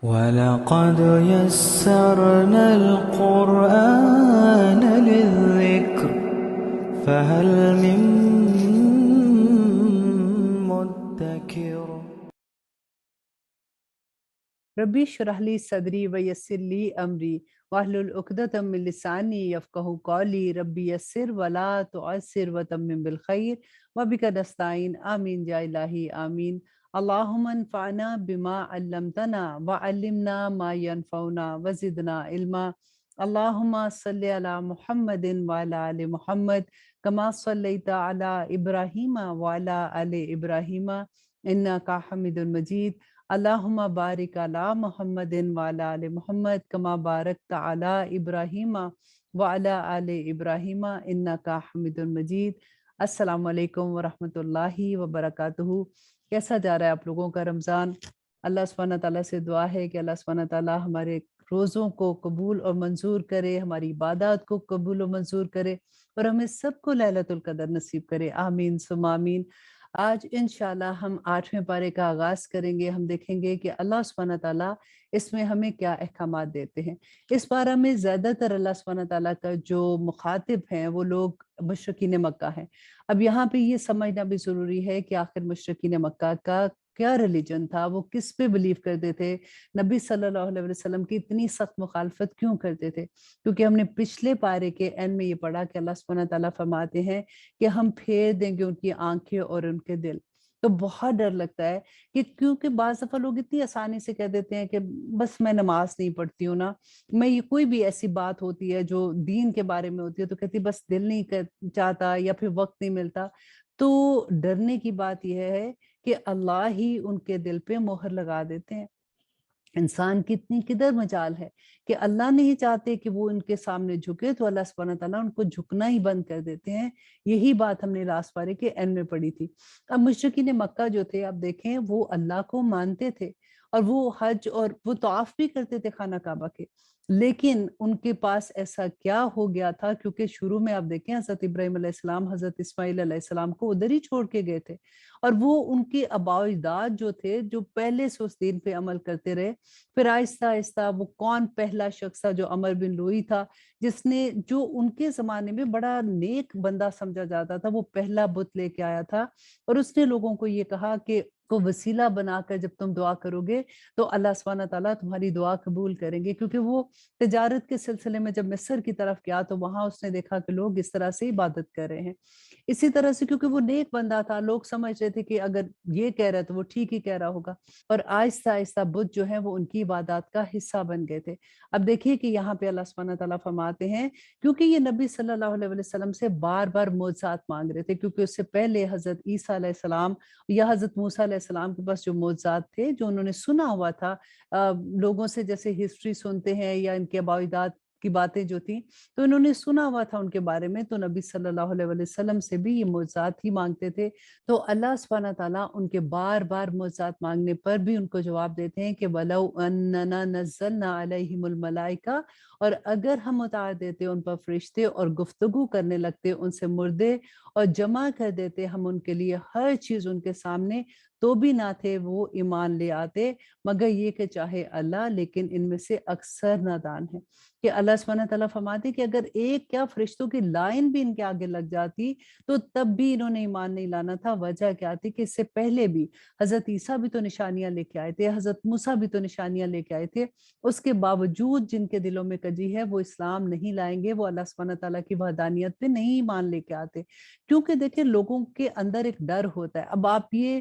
وَلَقَدْ يَسَّرْنَا الْقُرْآنَ لِلذِّكْرِ فَهَلْ مِن مُّدَّكِرٍ۔ ربی اشرح لی صدری ویسر لی امری واحلل عقدۃ من لسانی یفقہوا قولی ربی یسر ولا تعسر وتمم بالخیر وبک نستعین آمین یا الہی آمین۔ اللہم انفعنا بما علمتنا وعلمنا ما ینفعنا وزدنا علما۔ اللہم صلی علی محمد وعلی آل محمد کما صلیت علی ابراہیم وعلی آل ابراہیم انکا حمید مجید۔ اللہم بارک علی محمد وعلی آل محمد کما بارکت علی ابراہیم وعلی آل ابراہیم انکا حمید مجید۔ السلام علیکم ورحمۃ اللہ وبرکاتہ۔ کیسا جا رہا ہے آپ لوگوں کا رمضان؟ اللہ سبحانہ تعالیٰ سے دعا ہے کہ اللہ سبحانہ تعالیٰ ہمارے روزوں کو قبول اور منظور کرے، ہماری عبادات کو قبول و منظور کرے، اور ہمیں سب کو لیلۃ القدر نصیب کرے، آمین ثم آمین۔ آج انشاءاللہ ہم 8ویں پارے کا آغاز کریں گے۔ ہم دیکھیں گے کہ اللہ سبحانہ تعالیٰ اس میں ہمیں کیا احکامات دیتے ہیں۔ اس پارہ میں زیادہ تر اللہ سبحانہ تعالیٰ کا جو مخاطب ہیں وہ لوگ مشرکین مکہ ہیں۔ اب یہاں پہ یہ سمجھنا بھی ضروری ہے کہ آخر مشرکین مکہ کا کیا ریلیجن تھا، وہ کس پہ بلیو کرتے تھے، نبی صلی اللہ علیہ وسلم کی اتنی سخت مخالفت کیوں کرتے تھے؟ کیونکہ ہم نے پچھلے پارے کے اینڈ میں یہ پڑھا کہ اللہ سبحانہ تعالیٰ فرماتے ہیں کہ ہم پھیر دیں گے ان کی آنکھیں اور ان کے دل۔ تو بہت ڈر لگتا ہے کہ کیونکہ بعض دفعہ لوگ اتنی آسانی سے کہہ دیتے ہیں کہ بس میں نماز نہیں پڑھتی ہوں نا، میں یہ کوئی بھی ایسی بات ہوتی ہے جو دین کے بارے میں ہوتی ہے تو کہتی بس دل نہیں چاہتا یا پھر وقت نہیں ملتا۔ تو ڈرنے کی بات یہ ہے کہ اللہ ہی ان کے دل پہ مہر لگا دیتے ہیں۔ انسان کی اتنی قدر مجال ہے کہ اللہ نہیں چاہتے کہ وہ ان کے سامنے جھکے تو اللہ سبحانہ تعالیٰ ان کو جھکنا ہی بند کر دیتے ہیں۔ یہی بات ہم نے لاسٹ پارے کے اینڈ میں پڑھی تھی۔ اب مشرکین مکہ جو تھے، آپ دیکھیں وہ اللہ کو مانتے تھے اور وہ حج اور وہ طواف بھی کرتے تھے خانہ کعبہ کے، لیکن ان کے پاس ایسا کیا ہو گیا تھا، کیونکہ شروع میں آپ دیکھیں حضرت ابراہیم علیہ السلام حضرت اسماعیل علیہ السلام کو ادھر ہی چھوڑ کے گئے تھے، اور وہ ان کے آباء و اجداد جو تھے جو پہلے سے اس دین پہ عمل کرتے رہے۔ پھر آہستہ آہستہ وہ کون پہلا شخص تھا جو عمر بن لوئی تھا، جس نے جو ان کے زمانے میں بڑا نیک بندہ سمجھا جاتا تھا، وہ پہلا بت لے کے آیا تھا، اور اس نے لوگوں کو یہ کہا کہ کو وسیلہ بنا کر جب تم دعا کرو گے تو اللہ سبحانہ تعالیٰ تمہاری دعا قبول کریں گے۔ کیونکہ وہ تجارت کے سلسلے میں جب مصر کی طرف گیا تو وہاں اس نے دیکھا کہ لوگ اس طرح سے عبادت کر رہے ہیں۔ اسی طرح سے کیونکہ وہ نیک بندہ تھا، لوگ سمجھ رہے تھے کہ اگر یہ کہہ رہا ہے تو وہ ٹھیک ہی کہہ رہا ہوگا، اور آہستہ آہستہ بت جو ہیں وہ ان کی عبادات کا حصہ بن گئے تھے۔ اب دیکھیے کہ یہاں پہ اللہ سبحانہ تعالیٰ فرماتے ہیں کیونکہ یہ نبی صلی اللہ علیہ وسلم سے بار بار معجزات مانگ رہے تھے، کیونکہ اس سے پہلے حضرت عیسیٰ علیہ السلام یا حضرت موسیٰ علیہ السلام کے پاس جو معجزات تھے جو انہوں نے سنا ہوا تھا، لوگوں سے جیسے ہسٹری سنتے ہیں یا ان کے آباء و اجداد کی باتیں جو تھیں تو انہوں نے سنا ہوا تھا ان کے بارے میں، تو نبی صلی اللہ علیہ وسلم سے بھی یہ معجزات ہی مانگتے تھے۔ تو اللہ سبحانہ تعالیٰ ان کے بار بار معجزات مانگنے پر بھی ان کو جواب دیتے ہیں کہ وَلَوْ أَنَّنَا نَزَّلْنَا عَلَيْهِمُ الْمَلَائِكَةَ، اور اگر ہم اتار دیتے ان پر فرشتے اور گفتگو کرنے لگتے ان سے مردے اور جمع کر دیتے ہم ان کے لیے ہر چیز ان کے سامنے، تو بھی نہ تھے وہ ایمان لے آتے مگر یہ کہ چاہے اللہ، لیکن ان میں سے اکثر نادان ہیں۔ کہ اللہ سبحانہ تعالیٰ فرماتے کہ اگر ایک کیا فرشتوں کی لائن بھی ان کے آگے لگ جاتی تو تب بھی انہوں نے ایمان نہیں لانا تھا۔ وجہ کیا تھی کہ اس سے پہلے بھی حضرت عیسیٰ بھی تو نشانیاں لے کے آئے تھے، حضرت موسیٰ بھی تو نشانیاں لے کے آئے تھے، اس کے باوجود جن کے دلوں میں کجی ہے وہ اسلام نہیں لائیں گے، وہ اللہ سبحانہ تعالیٰ کی وحدانیت پہ نہیں ایمان لے کے آتے، کیونکہ دیکھیں لوگوں کے اندر ایک ڈر ہوتا ہے۔ اب آپ یہ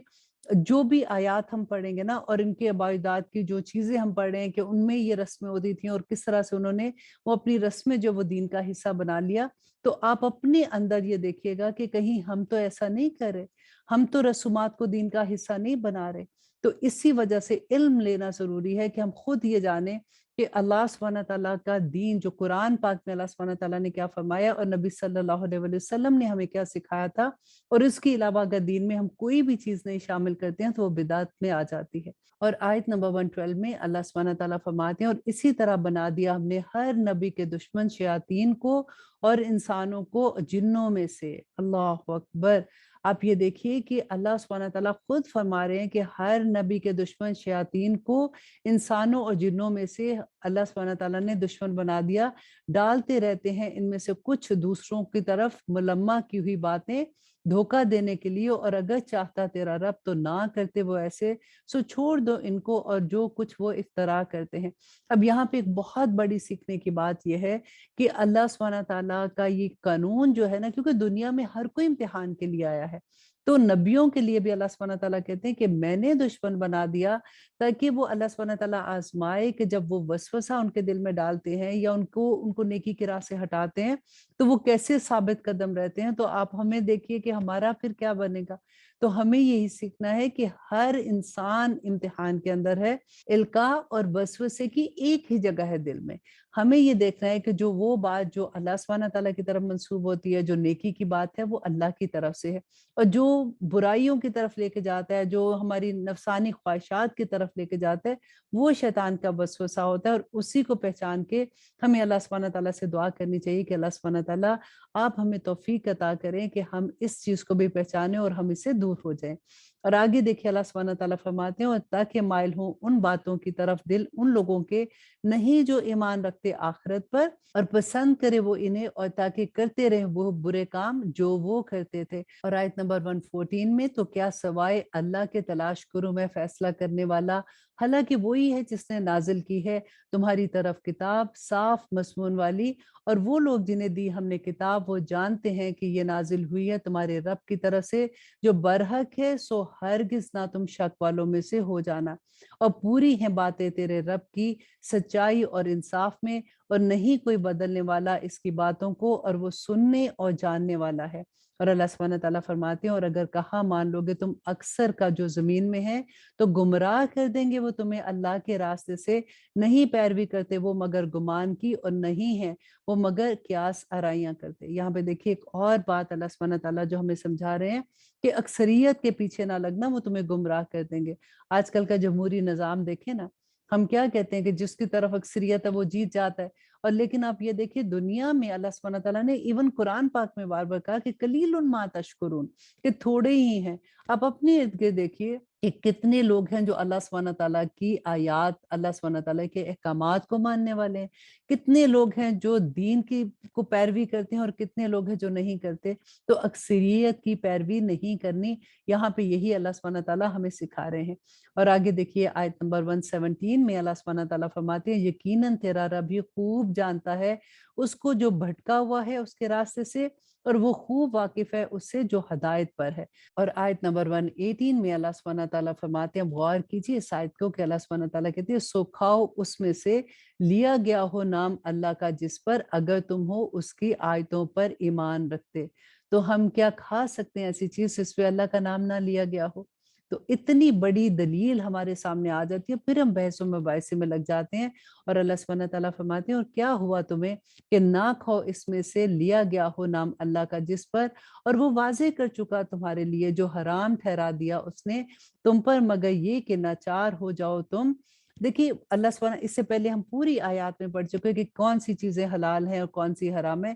جو بھی آیات ہم پڑھیں گے نا، اور ان کے آباء و اجداد کی جو چیزیں ہم پڑھ رہے ہیں کہ ان میں یہ رسمیں ہوتی تھیں اور کس طرح سے انہوں نے وہ اپنی رسمیں جو وہ دین کا حصہ بنا لیا، تو آپ اپنے اندر یہ دیکھیے گا کہ کہیں ہم تو ایسا نہیں کر رہے، ہم تو رسومات کو دین کا حصہ نہیں بنا رہے۔ تو اسی وجہ سے علم لینا ضروری ہے کہ ہم خود یہ جانیں کہ اللہ سبحانہ تعالیٰ کا دین جو قرآن پاک میں اللہ سبحانہ تعالیٰ نے کیا فرمایا اور نبی صلی اللہ علیہ وسلم نے ہمیں کیا سکھایا تھا، اور اس کے علاوہ اگر دین میں ہم کوئی بھی چیز نہیں شامل کرتے ہیں تو وہ بدعت میں آ جاتی ہے۔ اور آیت نمبر 112 میں اللہ سبحانہ تعالیٰ فرماتے ہیں اور اسی طرح بنا دیا ہم نے ہر نبی کے دشمن شیاطین کو اور انسانوں کو جنوں میں سے۔ اللہ اکبر! آپ یہ دیکھیے کہ اللہ سبحانہ تعالیٰ خود فرما رہے ہیں کہ ہر نبی کے دشمن شیاطین کو انسانوں اور جنوں میں سے اللہ سبحانہ تعالیٰ نے دشمن بنا دیا، ڈالتے رہتے ہیں ان میں سے کچھ دوسروں کی طرف ملمہ کی ہوئی باتیں دھوکہ دینے کے لیے، اور اگر چاہتا تیرا رب تو نہ کرتے وہ ایسے، سو چھوڑ دو ان کو اور جو کچھ وہ افترا کرتے ہیں۔ اب یہاں پہ ایک بہت بڑی سیکھنے کی بات یہ ہے کہ اللہ سبحانہ تعالیٰ کا یہ قانون جو ہے نا، کیونکہ دنیا میں ہر کوئی امتحان کے لیے آیا ہے، تو نبیوں کے لیے بھی اللہ سبحانہ تعالیٰ کہتے ہیں کہ میں نے دشمن بنا دیا تاکہ وہ اللہ سبحانہ تعالیٰ آزمائے کہ جب وہ وسوسہ ان کے دل میں ڈالتے ہیں یا ان کو نیکی کی راہ سے ہٹاتے ہیں تو وہ کیسے ثابت قدم رہتے ہیں۔ تو آپ ہمیں دیکھیے کہ ہمارا پھر کیا بنے گا۔ تو ہمیں یہی سیکھنا ہے کہ ہر انسان امتحان کے اندر ہے، القاء اور وسوسے کی ایک ہی جگہ ہے دل میں۔ ہمیں یہ دیکھنا ہے کہ جو وہ بات جو اللہ سبحانہ تعالیٰ کی طرف منسوب ہوتی ہے، جو نیکی کی بات ہے، وہ اللہ کی طرف سے ہے، اور جو برائیوں کی طرف لے کے جاتا ہے، جو ہماری نفسانی خواہشات کی طرف لے کے جاتا ہے، وہ شیطان کا وسوسہ ہوتا ہے، اور اسی کو پہچان کے ہمیں اللہ سبحانہ تعالیٰ سے دعا کرنی چاہیے کہ اللہ سبحانہ تعالیٰ آپ ہمیں توفیق عطا کریں کہ ہم اس چیز کو بھی پہچانیں اور ہم اس سے دور ہو جائیں۔ اور آگے دیکھیے اللہ سبحانہ تعالیٰ فرماتے ہیں اور تاکہ مائل ہوں ان باتوں کی طرف دل ان لوگوں کے نہیں جو ایمان رکھتے آخرت پر، اور پسند کرے وہ انہیں، اور تاکہ کرتے رہے وہ برے کام جو وہ کرتے تھے۔ اور آیت نمبر 114 میں، تو کیا سوائے اللہ کے تلاش کروں میں فیصلہ کرنے والا، حالانکہ وہی ہے جس نے نازل کی ہے تمہاری طرف کتاب صاف مضمون والی، اور وہ لوگ جنہیں دی ہم نے کتاب وہ جانتے ہیں کہ یہ نازل ہوئی ہے تمہارے رب کی طرف سے جو برحق ہے، سو ہرگز نہ تم شک والوں میں سے ہو جانا، اور پوری ہیں باتیں تیرے رب کی سچائی اور انصاف میں، اور نہیں کوئی بدلنے والا اس کی باتوں کو، اور وہ سننے اور جاننے والا ہے۔ اور اللہ سبحانہ تعالیٰ فرماتے ہیں اور اگر کہا مان لو گے تم اکثر کا جو زمین میں ہے تو گمراہ کر دیں گے وہ تمہیں اللہ کے راستے سے، نہیں پیروی کرتے وہ مگر گمان کی، اور نہیں ہے وہ مگر قیاس آرائیاں کرتے۔ یہاں پہ دیکھیے ایک اور بات اللہ سبحانہ تعالیٰ جو ہمیں سمجھا رہے ہیں کہ اکثریت کے پیچھے نہ لگنا، وہ تمہیں گمراہ کر دیں گے۔ آج کل کا جمہوری نظام دیکھیں نا، ہم کیا کہتے ہیں کہ جس کی طرف اکثریت ہے وہ جیت جاتا ہے، اور لیکن آپ یہ دیکھیے دنیا میں اللہ سبحانہ تعالیٰ نے ایون قرآن پاک میں بار بار کہا کہ قلیل ما تشکرون، کہ تھوڑے ہی ہیں۔ آپ اپنے ارد گرد دیکھیے کہ کتنے لوگ ہیں جو اللہ سبحانہ تعالیٰ کی آیات، اللہ سبحانہ تعالیٰ کے احکامات کو ماننے والے ہیں، کتنے لوگ ہیں جو دین کی کو پیروی کرتے ہیں، اور کتنے لوگ ہیں جو نہیں کرتے۔ تو اکثریت کی پیروی نہیں کرنی، یہاں پہ یہی اللہ سبحانہ تعالیٰ ہمیں سکھا رہے ہیں۔ اور آگے دیکھیے آیت نمبر 117 میں اللہ سبحانہ تعالیٰ فرماتے ہیں یقیناً تیرا رب یہ خوب جانتا ہے اس کو جو بھٹکا ہوا ہے اس کے راستے سے، اور وہ خوب واقف ہے اس سے جو ہدایت پر ہے۔ اور آیت نمبر 118 میں اللہ سبحانہ تعالیٰ فرماتے ہیں، غور کیجیے اس آیت کو کہ اللہ سبحانہ تعالیٰ کہتے ہیں سو کھاؤ اس میں سے لیا گیا ہو نام اللہ کا جس پر اگر تم ہو اس کی آیتوں پر ایمان رکھتے۔ تو ہم کیا کھا سکتے ہیں ایسی چیز جس پہ اللہ کا نام نہ لیا گیا ہو؟ تو اتنی بڑی دلیل ہمارے سامنے آ جاتی ہے، پھر ہم بحث و مباحثے میں لگ جاتے ہیں، اور اللہ سبحانہ تعالیٰ فرماتے ہیں اور کیا ہوا تمہیں کہ نہ کھاؤ اس میں سے لیا گیا ہو نام اللہ کا جس پر، اور وہ واضح کر چکا تمہارے لیے جو حرام ٹھہرا دیا اس نے تم پر، مگر یہ کہ ناچار ہو جاؤ تم۔ دیکھیے اللہ سبحانہ، اس سے پہلے ہم پوری آیات میں پڑھ چکے ہیں کہ کون سی چیزیں حلال ہیں اور کون سی حرام ہے،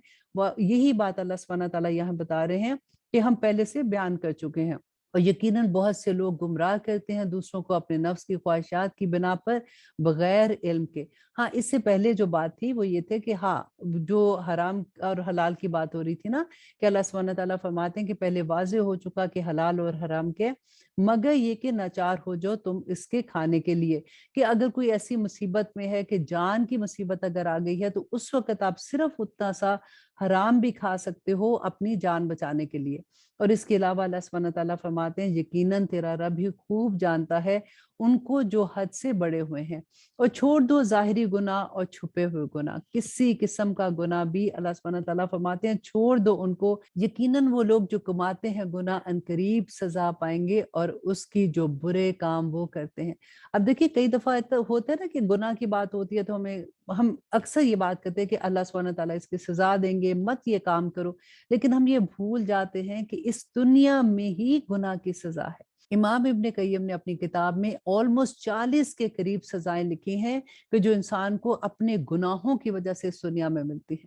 یہی بات اللہ سبحانہ تعالیٰ یہاں بتا رہے ہیں کہ ہم پہلے سے بیان کر چکے ہیں۔ اور یقیناً بہت سے لوگ گمراہ کرتے ہیں دوسروں کو اپنے نفس کی خواہشات کی بنا پر بغیر علم کے۔ ہاں اس سے پہلے جو بات تھی وہ یہ تھے کہ ہاں جو حرام اور حلال کی بات ہو رہی تھی نا، کہ اللہ سبحانہ تعالیٰ فرماتے ہیں کہ پہلے واضح ہو چکا کہ حلال اور حرام کے، مگر یہ کہ ناچار ہو جو تم اس کے کھانے کے لیے، کہ اگر کوئی ایسی مصیبت میں ہے کہ جان کی مصیبت اگر آ گئی ہے تو اس وقت آپ صرف اتنا سا حرام بھی کھا سکتے ہو اپنی جان بچانے کے لیے۔ اور اس کے علاوہ اللہ سبحانہ تعالیٰ فرماتے ہیں یقیناً تیرا رب ہی خوب جانتا ہے ان کو جو حد سے بڑے ہوئے ہیں، اور چھوڑ دو ظاہری گناہ اور چھپے ہوئے گناہ، کسی قسم کا گناہ بھی اللہ سبحانہ تعالیٰ فرماتے ہیں چھوڑ دو ان کو، یقیناً وہ لوگ جو کماتے ہیں گناہ عنقریب سزا پائیں گے اور اس کی جو برے کام وہ کرتے ہیں۔ اب دیکھیے کئی دفعہ ایسا ہوتا ہے نا کہ گناہ کی بات ہوتی ہے تو ہم اکثر یہ بات کرتے ہیں کہ اللہ سبحانہ تعالیٰ اس کی سزا دیں گے، مت یہ کام کرو، لیکن ہم یہ بھول جاتے ہیں کہ اس دنیا میں ہی گناہ کی سزا ہے۔ امام ابن قیم نے اپنی کتاب میں آلموسٹ 40 کے قریب سزائیں لکھی ہیں کہ جو انسان کو اپنے گناہوں کی وجہ سے اس دنیا میں ملتی ہیں۔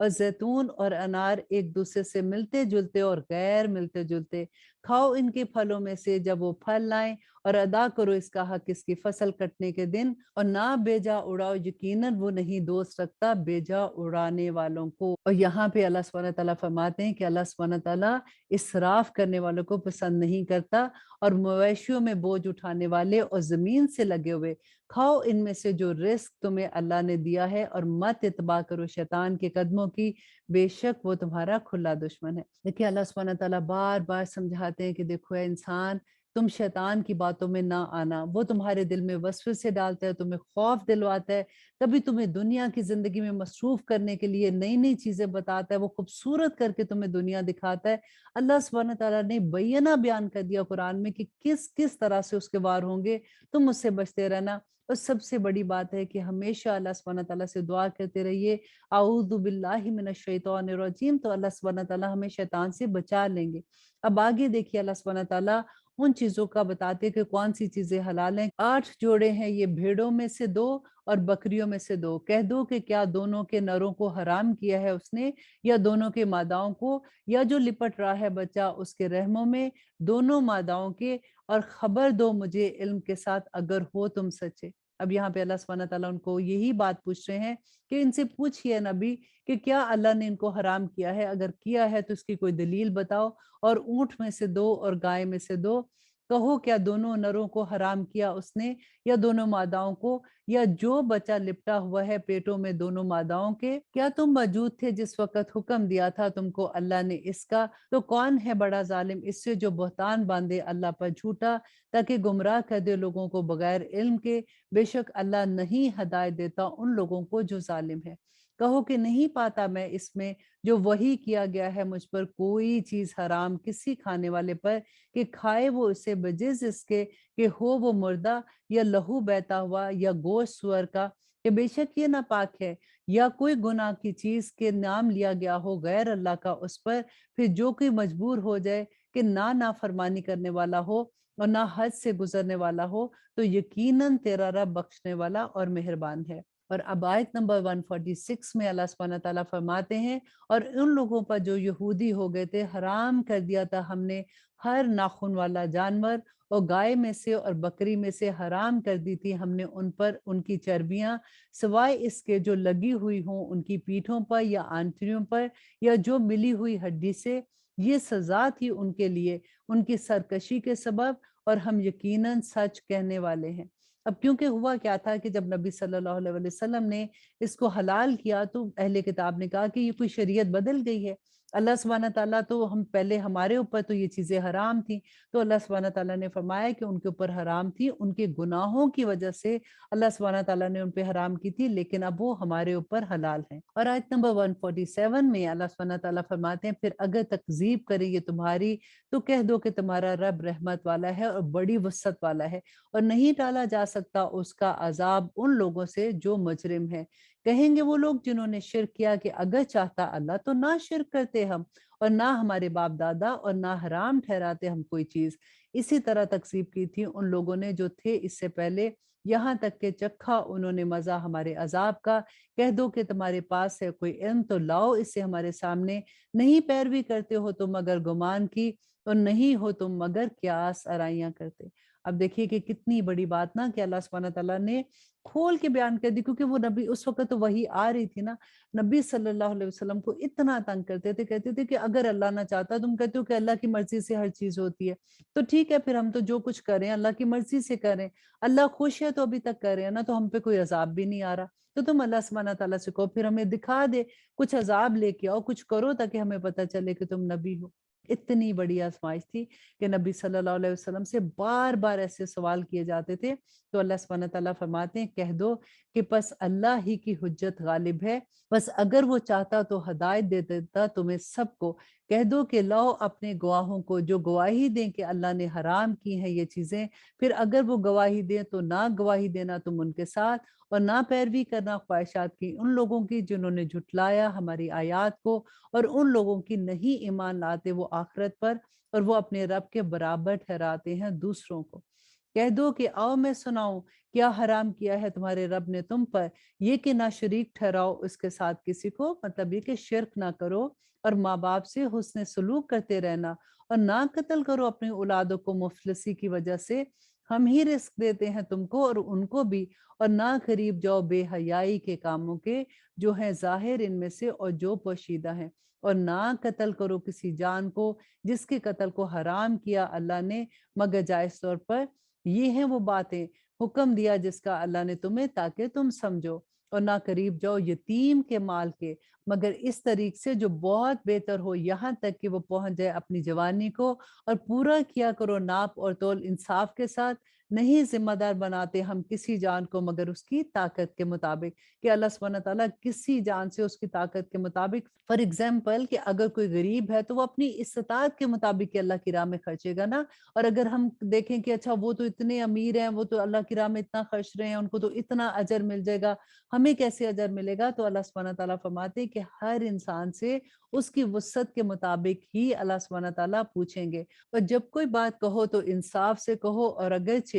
اور زیتون اور انار ایک دوسرے سے ملتے جلتے اور غیر ملتے جلتے، کھاؤ ان کے پھلوں میں سے جب وہ پھل لائیں، اور ادا کرو اس کا حق اس کی فصل کٹنے کے دن، اور نہ بیجا اڑاؤ، یقیناً وہ نہیں دوست رکھتا بیجا اڑانے والوں کو۔ اور یہاں پہ اللہ سبحانہ تعالیٰ فرماتے ہیں کہ اللہ سبحانہ تعالیٰ اسراف کرنے والوں کو پسند نہیں کرتا، اور مویشیوں میں بوجھ اٹھانے والے اور زمین سے لگے ہوئے، کھاؤ ان میں سے جو رزق تمہیں اللہ نے دیا ہے، اور مت اتباع کرو شیطان کے قدموں کی، بے شک وہ تمہارا کھلا دشمن ہے۔ دیکھیے اللہ سبحانہ تعالیٰ بار بار سمجھاتے ہیں کہ دیکھو اے انسان، تم شیطان کی باتوں میں نہ آنا، وہ تمہارے دل میں وسوسے ڈالتا ہے، تمہیں خوف دلواتا ہے، کبھی تمہیں دنیا کی زندگی میں مصروف کرنے کے لیے نئی نئی چیزیں بتاتا ہے، وہ خوبصورت کر کے تمہیں دنیا دکھاتا ہے۔ اللہ سبحانہ تعالیٰ نے بینہ بیان کر دیا قرآن میں کہ کس کس طرح سے اس کے وار ہوں گے، تم اس سے بچتے رہنا۔ اور سب سے بڑی بات ہے کہ ہمیشہ اللہ سبحانہ تعالیٰ سے دعا کرتے رہیے، اعوذ باللہ من الشیطان الرجیم، تو اللہ سبحانہ تعالیٰ ہمیں شیطان سے بچا لیں گے۔ اب آگے دیکھیے اللہ سبحانہ تعالیٰ ان چیزوں کا بتاتے کہ کون سی چیزیں حلال ہیں۔ 8 جوڑے ہیں، یہ بھیڑوں میں سے 2 اور بکریوں میں سے 2۔ کہہ دو کہ کیا دونوں کے نروں کو حرام کیا ہے اس نے، یا دونوں کے ماداؤں کو، یا جو لپٹ رہا ہے بچہ اس کے رحموں میں، دونوں ماداؤں کے، اور خبر دو مجھے علم کے ساتھ اگر ہو تم سچے۔ اب یہاں پہ اللہ سبحانہ تعالیٰ ان کو یہی بات پوچھ رہے ہیں کہ ان سے پوچھئے نبی کہ کیا اللہ نے ان کو حرام کیا ہے، اگر کیا ہے تو اس کی کوئی دلیل بتاؤ، اور اونٹ میں سے 2 اور گائے میں سے 2۔ کہو کیا دونوں نروں کو حرام کیا اس نے، یا دونوں ماداؤں کو، یا جو بچہ لپٹا ہوا ہے پیٹوں میں دونوں ماداؤں کے؟ کیا تم موجود تھے جس وقت حکم دیا تھا تم کو اللہ نے اس کا؟ تو کون ہے بڑا ظالم اس سے جو بہتان باندھے اللہ پر جھوٹا، تاکہ گمراہ کر دے لوگوں کو بغیر علم کے؟ بے شک اللہ نہیں ہدایت دیتا ان لوگوں کو جو ظالم ہے۔ کہو کہ نہیں پاتا میں اس میں جو وحی کیا گیا ہے مجھ پر کوئی چیز حرام کسی کھانے والے پر، کہ کھائے وہ اسے بجز اس کے کہ ہو وہ مردہ، یا لہو بہتا ہوا، یا گوشت سور کا، کہ بے شک یہ ناپاک ہے، یا کوئی گناہ کی چیز کے نام لیا گیا ہو غیر اللہ کا اس پر، پھر جو کوئی مجبور ہو جائے کہ نہ نافرمانی کرنے والا ہو اور نہ حد سے گزرنے والا ہو، تو یقیناً تیرا رب بخشنے والا اور مہربان ہے۔ اور اب آیت نمبر 146 میں اللہ سبحانہ تعالیٰ فرماتے ہیں، اور ان لوگوں پر جو یہودی ہو گئے تھے حرام کر دیا تھا ہم نے ہر ناخن والا جانور، اور گائے میں سے اور بکری میں سے حرام کر دی تھی ہم نے ان پر ان کی چربیاں، سوائے اس کے جو لگی ہوئی ہوں ان کی پیٹھوں پر یا آنتڑیوں پر، یا جو ملی ہوئی ہڈی سے، یہ سزا تھی ان کے لیے ان کی سرکشی کے سبب، اور ہم یقیناً سچ کہنے والے ہیں۔ اب کیونکہ ہوا کیا تھا کہ جب نبی صلی اللہ علیہ وسلم نے اس کو حلال کیا تو اہل کتاب نے کہا کہ یہ کوئی شریعت بدل گئی ہے۔ اللہ سبحانہ تعالیٰ تو ہم پہلے ہمارے اوپر تو یہ چیزیں حرام تھیں، تو اللہ سبحانہ تعالیٰ نے فرمایا کہ ان کے اوپر حرام تھی، ان کے گناہوں کی وجہ سے اللہ سبحانہ تعالیٰ نے ان پہ حرام کی تھی، لیکن اب وہ ہمارے اوپر حلال ہیں۔ اور آیت نمبر 147 میں اللہ سبحانہ تعالیٰ فرماتے ہیں، پھر اگر تکذیب کرے یہ تمہاری تو کہہ دو کہ تمہارا رب رحمت والا ہے اور بڑی وسعت والا ہے، اور نہیں ٹالا جا سکتا اس کا عذاب ان لوگوں سے جو مجرم ہے۔ کہیں گے وہ لوگ جنہوں نے شرک کیا کہ اگر چاہتا اللہ تو نہ شرک کرتے ہم، اور نہ ہمارے باپ دادا، اور نہ حرام ٹھہراتے ہم کوئی چیز۔ اسی طرح تکذیب کی تھی ان لوگوں نے جو تھے اس سے پہلے، یہاں تک کہ چکھا انہوں نے مزہ ہمارے عذاب کا۔ کہہ دو کہ تمہارے پاس ہے کوئی علم تو لاؤ اسے ہمارے سامنے، نہیں پیروی کرتے ہو تم مگر گمان کی، اور نہیں ہو تم مگر قیاس آرائیاں کرتے۔ اب دیکھیے کہ کتنی بڑی بات نا کہ اللہ سبحانہ تعالیٰ نے کھول کے بیان کر دی، کیونکہ وہ نبی اس وقت تو وہی آ رہی تھی نا، نبی صلی اللہ علیہ وسلم کو اتنا تنگ کرتے تھے، کہتے تھے کہ اگر اللہ نہ چاہتا، تم کہتے ہو کہ اللہ کی مرضی سے ہر چیز ہوتی ہے، تو ٹھیک ہے پھر ہم تو جو کچھ کریں اللہ کی مرضی سے کریں، اللہ خوش ہے تو ابھی تک کر رہے ہیں نا، تو ہم پہ کوئی عذاب بھی نہیں آ رہا، تو تم اللہ سبحانہ تعالیٰ سے کہو پھر ہمیں دکھا دے، کچھ عذاب لے کے آؤ، کچھ کرو تاکہ ہمیں پتہ چلے کہ تم نبی ہو۔ اتنی بڑی آزمائش تھی کہ نبی صلی اللہ علیہ وسلم سے بار بار ایسے سوال کیے جاتے تھے، تو اللہ سبحانہ تعالیٰ فرماتے ہیں کہہ دو کہ پس اللہ ہی کی حجت غالب ہے، بس اگر وہ چاہتا تو ہدایت دے دیتا تمہیں سب کو۔ کہہ دو کہ لاؤ اپنے گواہوں کو جو گواہی دیں کہ اللہ نے حرام کی ہیں یہ چیزیں، پھر اگر وہ گواہی دیں تو نہ گواہی دینا تم ان کے ساتھ، اور نہ پیروی کرنا خواہشات کی ان لوگوں کی جنہوں نے جھٹلایا ہماری آیات کو، اور ان لوگوں کی نہیں ایمان لاتے وہ آخرت پر، اور وہ اپنے رب کے برابر ٹھہراتے ہیں دوسروں کو۔ کہہ دو کہ آؤ میں سناؤں کیا حرام کیا ہے تمہارے رب نے تم پر، یہ کہ نہ شریک ٹھہراؤ اس کے ساتھ کسی کو، مطلب یہ کہ شرک نہ کرو، اور ماں باپ سے حسن سلوک کرتے رہنا، اور نہ قتل کرو اپنی اولادوں کو مفلسی کی وجہ سے، ہم ہی رزق دیتے ہیں تم کو اور ان کو بھی، اور نہ قریب جاؤ بے حیائی کے کاموں کے جو ہیں ظاہر ان میں سے اور جو پوشیدہ ہیں، اور نہ قتل کرو کسی جان کو جس کے قتل کو حرام کیا اللہ نے مگر جائز طور پر، یہ ہیں وہ باتیں حکم دیا جس کا اللہ نے تمہیں تاکہ تم سمجھو، اور نہ قریب جاؤ یتیم کے مال کے مگر اس طریق سے جو بہت بہتر ہو یہاں تک کہ وہ پہنچ جائے اپنی جوانی کو، اور پورا کیا کرو ناپ اور تول انصاف کے ساتھ، نہیں ذمہ دار بناتے ہم کسی جان کو مگر اس کی طاقت کے مطابق، کہ اللہ سبحانہ تعالیٰ کسی جان سے اس کی طاقت کے مطابق، فار ایگزامپل کہ اگر کوئی غریب ہے تو وہ اپنی استطاعت کے مطابق کہ اللہ کی راہ میں خرچے گا نا، اور اگر ہم دیکھیں کہ اچھا وہ تو اتنے امیر ہیں، وہ تو اللہ کی راہ میں اتنا خرچ رہے ہیں، ان کو تو اتنا اجر مل جائے گا، ہمیں کیسے اجر ملے گا؟ تو اللہ سبحانہ تعالیٰ فرماتے ہیں کہ ہر انسان سے اس کی وسعت کے مطابق ہی اللہ سبحانہ تعالیٰ پوچھیں گے، اور جب کوئی بات کہو تو انصاف سے کہو، اور اگرچہ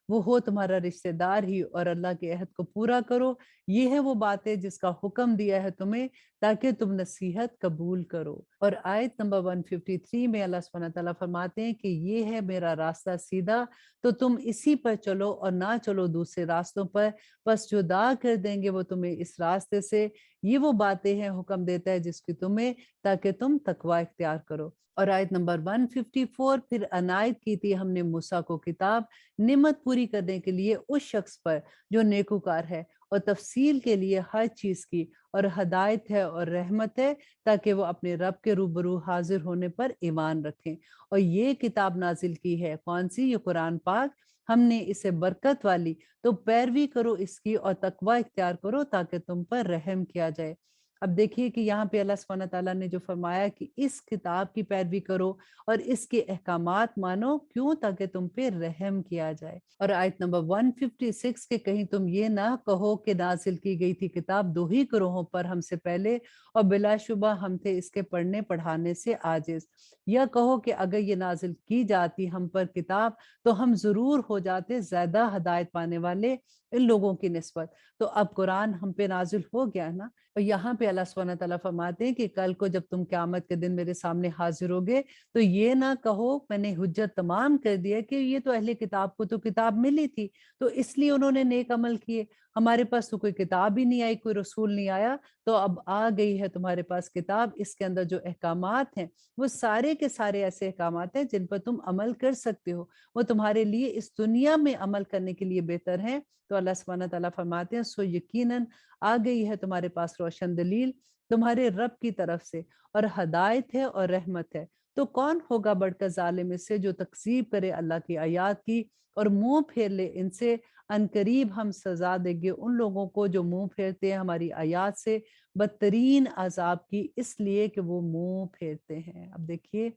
وہ ہو تمہارا رشتہ دار ہی، اور اللہ کے عہد کو پورا کرو، یہ ہے وہ باتیں جس کا حکم دیا ہے تمہیں تاکہ تم نصیحت قبول کرو۔ اور آیت نمبر 153 میں اللہ سبحانہ تعالیٰ فرماتے ہیں کہ یہ ہے میرا راستہ سیدھا، تو تم اسی پر چلو اور نہ چلو دوسرے راستوں پر، بس جدا کر دیں گے وہ تمہیں اس راستے سے، یہ وہ باتیں ہیں حکم دیتا ہے جس کی تمہیں تاکہ تم تقوی اختیار کرو۔ اور آیت نمبر 154 پھر عنایت کی تھی ہم نے موسیٰ کو کتاب نعمت پوری کرنے کے لیے اس شخص پر جو نیکوکار ہے، اور تفصیل کے لیے ہر چیز کی، اور ہدایت ہے اور رحمت ہے تاکہ وہ اپنے رب کے روبرو حاضر ہونے پر ایمان رکھیں۔ اور یہ کتاب نازل کی ہے کون سی؟ یہ قرآن پاک، ہم نے اسے برکت والی، تو پیروی کرو اس کی اور تقوی اختیار کرو تاکہ تم پر رحم کیا جائے۔ اب دیکھیے کہ یہاں پہ اللہ سبحانہ تعالیٰ نے جو فرمایا کہ اس کتاب کی پیروی کرو اور اس کے احکامات مانو، کیوں؟ تاکہ تم پہ رحم کیا جائے۔ اور آیت نمبر 156 کے کہیں تم یہ نہ کہو کہ نازل کی گئی تھی کتاب دو ہی گروہوں پر ہم سے پہلے، اور بلا شبہ ہم تھے اس کے پڑھنے پڑھانے سے عاجز، یا کہو کہ اگر یہ نازل کی جاتی ہم پر کتاب تو ہم ضرور ہو جاتے زیادہ ہدایت پانے والے ان لوگوں کی نسبت۔ تو اب قرآن ہم پہ نازل ہو گیا ہے نا، اور یہاں پہ اللہ سبحانہ تعالیٰ فرماتے ہیں کہ کل کو جب تم قیامت کے دن میرے سامنے حاضر ہوگے تو یہ نہ کہو میں نے حجت تمام کر دیا کہ یہ تو اہل کتاب کو تو کتاب ملی تھی تو اس لیے انہوں نے نیک عمل کیے، ہمارے پاس تو کوئی کتاب ہی نہیں آئی، کوئی رسول نہیں آیا، تو اب آ گئی ہے تمہارے پاس کتاب، اس کے اندر جو احکامات ہیں وہ سارے کے سارے ایسے احکامات ہیں جن پر تم عمل کر سکتے ہو، وہ تمہارے لیے اس دنیا میں عمل کرنے کے لیے بہتر ہیں۔ تو اللہ سبحانہ تعالیٰ فرماتے ہیں سو یقیناً آ گئی ہے تمہارے پاس روشن دلیل تمہارے رب کی طرف سے، اور ہدایت ہے اور رحمت ہے، تو کون ہوگا بڑھ کر ظالم اس سے جو تکذیب کرے اللہ کی آیات کی اور منہ پھیر لے ان سے، ان قریب ہم سزا دیں گے ان لوگوں کو جو منہ پھیرتے ہیں ہماری آیات سے بدترین عذاب کی، اس لیے کہ وہ منہ پھیرتے ہیں۔ اب دیکھیے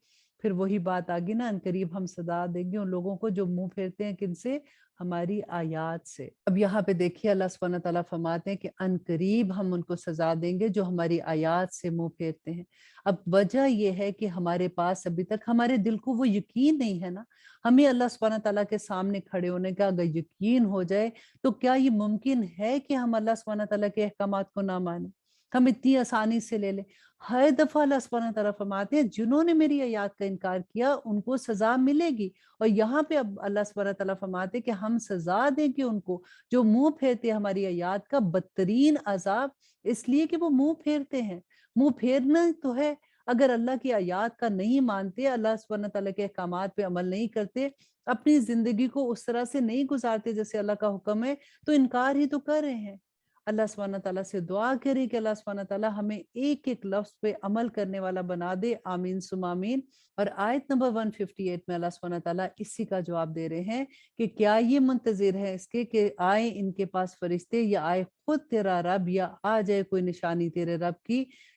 پھر وہی بات آگی نا، ان قریب ہم سزا دیں گے ان لوگوں کو جو منہ پھیرتے ہیں کن سے؟ ہماری آیات سے۔ اب یہاں پہ دیکھیے اللہ سبحانہ تعالیٰ فرماتے ہیں کہ ان قریب ہم ان کو سزا دیں گے جو ہماری آیات سے منہ پھیرتے ہیں۔ اب وجہ یہ ہے کہ ہمارے پاس ابھی تک ہمارے دل کو وہ یقین نہیں ہے نا، ہمیں اللہ سبحانہ تعالیٰ کے سامنے کھڑے ہونے کا اگر یقین ہو جائے تو کیا یہ ممکن ہے کہ ہم اللہ سبحانہ تعالیٰ کے احکامات کو نہ مانیں، ہم اتنی آسانی سے لے لیں؟ ہر دفعہ اللہ سبحانہ تعالیٰ فرماتے ہیں جنہوں نے میری آیات کا انکار کیا ان کو سزا ملے گی، اور یہاں پہ اب اللہ سبحانہ تعالیٰ فرماتے ہیں کہ ہم سزا دیں گے ان کو جو منہ پھیرتے ہیں ہماری آیات کا بدترین عذاب، اس لیے کہ وہ منہ پھیرتے ہیں۔ منہ پھیرنا تو ہے، اگر اللہ کی آیات کا نہیں مانتے، اللہ سبحانہ تعالیٰ کے احکامات پہ عمل نہیں کرتے، اپنی زندگی کو اس طرح سے نہیں گزارتے جیسے اللہ کا حکم ہے، تو انکار ہی تو کر رہے ہیں۔ اللہ سبحانہ تعالیٰ سے دعا کریں کہ اللہ سبحانہ تعالیٰ ہمیں ایک ایک لفظ پہ عمل کرنے والا بنا دے، آمین ثم آمین۔ اور آیت نمبر 158 میں اللہ سبحانہ تعالیٰ اسی کا جواب دے رہے ہیں کہ کیا یہ منتظر ہے اس کے کہ آئے ان کے پاس فرشتے، یا آئے خود تیرا رب، یا آ جائے کوئی نشانی تیرے رب کی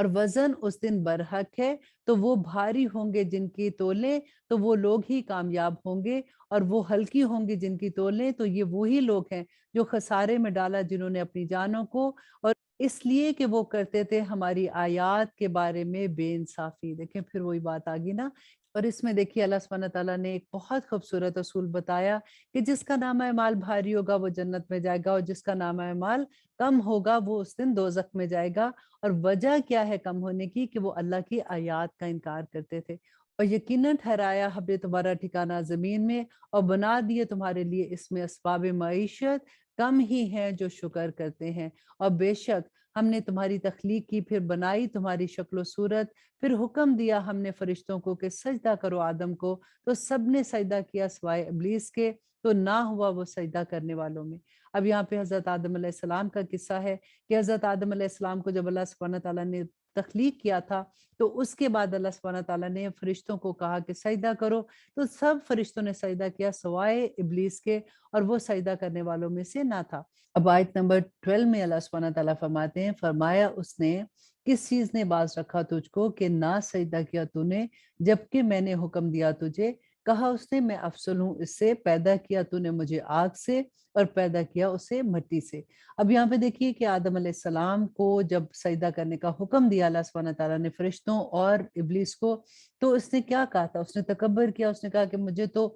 اور وزن اس دن برحق ہے، تو وہ بھاری ہوں گے جن کی تولیں تو وہ لوگ ہی کامیاب ہوں گے، اور وہ ہلکی ہوں گی جن کی تولیں تو یہ وہی لوگ ہیں جو خسارے میں ڈالا جنہوں نے اپنی جانوں کو، اور اس لیے کہ وہ کرتے تھے ہماری آیات کے بارے میں بے انصافی۔ دیکھیں پھر وہی بات آگی نا، اور اس میں دیکھیے اللہ سبحانہ تعالیٰ نے ایک بہت خوبصورت اصول بتایا کہ جس کا نامہ اعمال بھاری ہوگا وہ جنت میں جائے گا، اور جس کا نامہ اعمال کم ہوگا وہ اس دن دوزخ میں جائے گا۔ اور وجہ کیا ہے کم ہونے کی؟ کہ وہ اللہ کی آیات کا انکار کرتے تھے۔ اور یقیناً ٹھہرایا ہم نے تمہارا ٹھکانہ زمین میں، اور بنا دیے تمہارے لیے اس میں اسباب معیشت، کم ہی ہیں جو شکر کرتے ہیں۔ اور بے شک ہم نے تمہاری تخلیق کی، پھر بنائی تمہاری شکل و صورت، پھر حکم دیا ہم نے فرشتوں کو کہ سجدہ کرو آدم کو، تو سب نے سجدہ کیا سوائے ابلیس کے، تو نہ ہوا وہ سجدہ کرنے والوں میں۔ اب یہاں پہ حضرت آدم علیہ السلام کا قصہ ہے کہ حضرت آدم علیہ السلام کو جب اللہ سبحانہ تعالیٰ نے تخلیق کیا تھا، تو اس کے بعد اللہ سبحانہ تعالیٰ نے فرشتوں کو کہا کہ سجدہ کرو، تو سب فرشتوں نے سجدہ کیا سوائے ابلیس کے، اور وہ سجدہ کرنے والوں میں سے نہ تھا۔ اب آیت نمبر 12 میں اللہ سبحانہ تعالیٰ فرماتے ہیں، فرمایا اس نے کس چیز نے باز رکھا تجھ کو کہ نہ سجدہ کیا تو نے، جبکہ میں نے حکم دیا تجھے؟ کہا اس نے میں افضل ہوں اس سے، پیدا کیا تو نے مجھے آگ سے اور پیدا کیا اسے مٹی سے۔ اب یہاں پہ دیکھیے کہ آدم علیہ السلام کو جب سجدہ کرنے کا حکم دیا اللہ سبحانہ تعالیٰ نے فرشتوں اور ابلیس کو، تو اس نے کیا کہا تھا؟ اس نے تکبر کیا، اس نے کہا کہ مجھے تو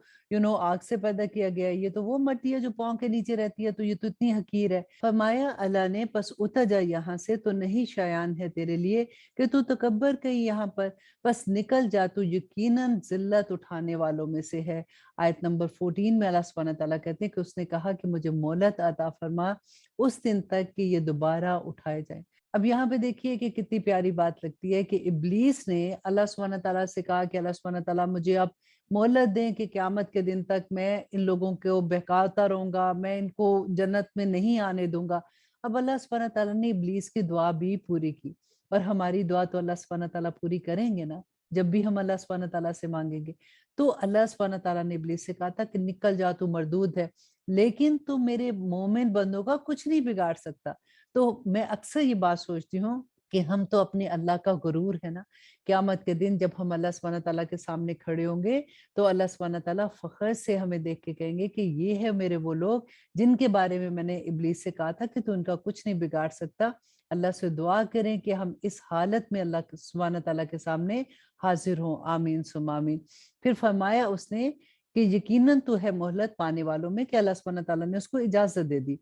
آگ سے پیدا کیا گیا ہے، یہ تو وہ مٹی ہے جو پاؤں کے نیچے رہتی ہے، تو یہ تو اتنی حقیر ہے۔ فرمایا اللہ نے پس اتر جا یہاں سے، تو نہیں شایان ہے تیرے لیے کہ تو تکبر کہیں یہاں پر، بس نکل جا، تو یقیناً ذلت اٹھانے والوں میں سے ہے۔ آیت نمبر 14 میں اللہ سبحانہ تعالیٰ کہتے ہیں کہ اس نے کہا کہ مجھے مہلت عطا فرما اس دن تک کہ یہ دوبارہ اٹھائے جائیں۔ اب یہاں پہ دیکھیے کہ کتنی پیاری بات لگتی ہے کہ ابلیس نے اللہ سبحانہ تعالیٰ سے کہا کہ اللہ سبحانہ تعالیٰ مجھے اب مہلت دیں کہ قیامت کے دن تک میں ان لوگوں کو بہکاتا رہوں گا، میں ان کو جنت میں نہیں آنے دوں گا۔ اب اللہ سبحانہ تعالیٰ نے ابلیس کی دعا بھی پوری کی، اور ہماری دعا تو اللہ سبحانہ تعالیٰ پوری کریں گے نا جب بھی ہم اللہ سبحانہ تعالیٰ سے مانگیں گے۔ تو اللہ سبحانہ تعالیٰ نے ابلیس سے کہا تھا کہ نکل جا، تو مردود ہے، لیکن تو میرے مومن بندوں کا کچھ نہیں بگاڑ سکتا۔ تو میں اکثر یہ بات سوچتی ہوں کہ ہم تو اپنے اللہ کا غرور ہے نا، قیامت کے دن جب ہم اللہ سبحانہ تعالیٰ کے سامنے کھڑے ہوں گے تو اللہ سبحانہ تعالیٰ فخر سے ہمیں دیکھ کے کہیں گے کہ یہ ہے میرے وہ لوگ جن کے بارے میں نے ابلیس سے کہا تھا کہ تو ان کا کچھ نہیں بگاڑ سکتا۔ اللہ سے دعا کریں کہ ہم اس حالت میں اللہ سبحانہ تعالیٰ کے سامنے حاضر ہوں، آمین ثم آمین۔ پھر فرمایا اس نے کہ یقیناً تو ہے مہلت پانے والوں میں، کہ اللہ سبحانہ تعالیٰ نے اس کو اجازت دے دی۔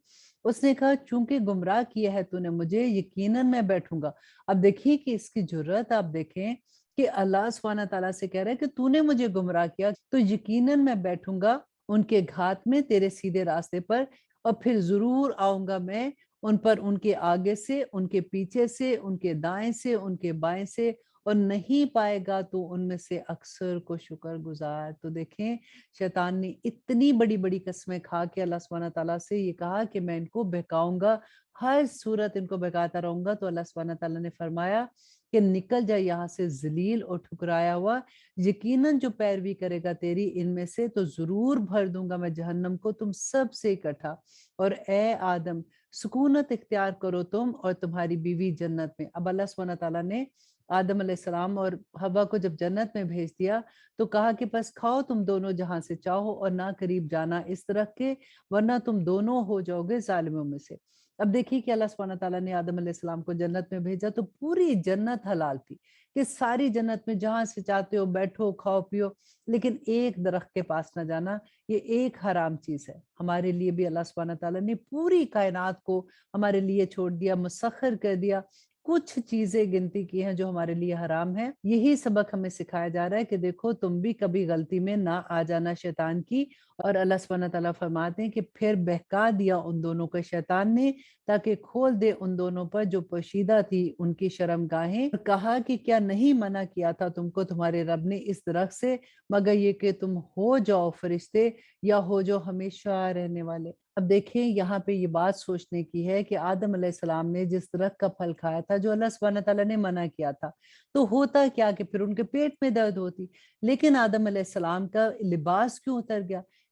اس نے کہا چونکہ گمراہ کیا ہے تو نے مجھے، یقیناً میں بیٹھوں گا۔ اب دیکھیے کہ اس کی جرات آپ دیکھیں کہ اللہ سبحانہ تعالیٰ سے کہہ رہا ہے کہ تو نے مجھے گمراہ کیا تو یقیناً میں بیٹھوں گا ان کے گھات میں تیرے سیدھے راستے پر، اور پھر ضرور آؤں گا میں ان پر، ان کے آگے سے، ان کے پیچھے سے، ان کے دائیں سے، ان کے بائیں سے، اور نہیں پائے گا تو ان میں سے اکثر کو شکر گزار۔ تو دیکھیں شیطان نے اتنی بڑی بڑی قسمیں کھا کے اللہ سبحانہ تعالیٰ سے یہ کہا کہ میں ان کو بہکاؤں گا، ہر صورت ان کو بہکاتا رہوں گا۔ تو اللہ سبحانہ تعالیٰ نے فرمایا کہ نکل جائے یہاں سے ذلیل اور ٹھکرایا ہوا، یقیناً جو پیروی کرے گا تیری ان میں سے تو ضرور بھر دوں گا میں جہنم کو تم سب سے اکٹھا۔ اور اے آدم سکونت اختیار کرو تم اور تمہاری بیوی جنت میں۔ اب اللہ سبحانہ تعالیٰ نے آدم علیہ السلام اور حوا کو جب جنت میں بھیج دیا تو کہا کہ بس کھاؤ تم دونوں جہاں سے چاہو، اور نہ قریب جانا اس درخت کے، ورنہ تم دونوں ہو جاؤ گے ظالموں میں سے۔ اب دیکھیے کہ اللہ سبحانہ تعالیٰ نے آدم علیہ السلام کو جنت میں بھیجا تو پوری جنت حلال تھی، کہ ساری جنت میں جہاں سے چاہتے ہو بیٹھو کھاؤ پیو، لیکن ایک درخت کے پاس نہ جانا، یہ ایک حرام چیز ہے۔ ہمارے لیے بھی اللہ سبحانہ تعالیٰ نے پوری کائنات کو ہمارے لیے چھوڑ دیا، مسخر کر دیا، کچھ چیزیں گنتی کی ہیں جو ہمارے لیے حرام ہیں۔ یہی سبق ہمیں سکھایا جا رہا ہے کہ دیکھو تم بھی کبھی غلطی میں نہ آ جانا شیطان کی۔ اور اللہ سبحانہ تعالیٰ فرماتے ہیں کہ پھر بہکا دیا ان دونوں کو شیطان نے تاکہ کھول دے ان دونوں پر جو پوشیدہ تھی ان کی شرم گاہیں، اور کہا کہ کیا نہیں منع کیا تھا تم کو تمہارے رب نے اس درخت سے، مگر یہ کہ تم ہو جاؤ فرشتے یا ہو جاؤ ہمیشہ رہنے والے۔ اب دیکھیں یہاں پہ یہ بات سوچنے کی ہے کہ آدم علیہ السلام نے جس درخت کا پھل کھایا تھا جو اللہ سبحانہ تعالیٰ نے منع کیا تھا، تو ہوتا کیا کہ پھر ان کے پیٹ میں درد ہوتی، لیکن آدم علیہ السلام کا لباس کیوں اتر گیا؟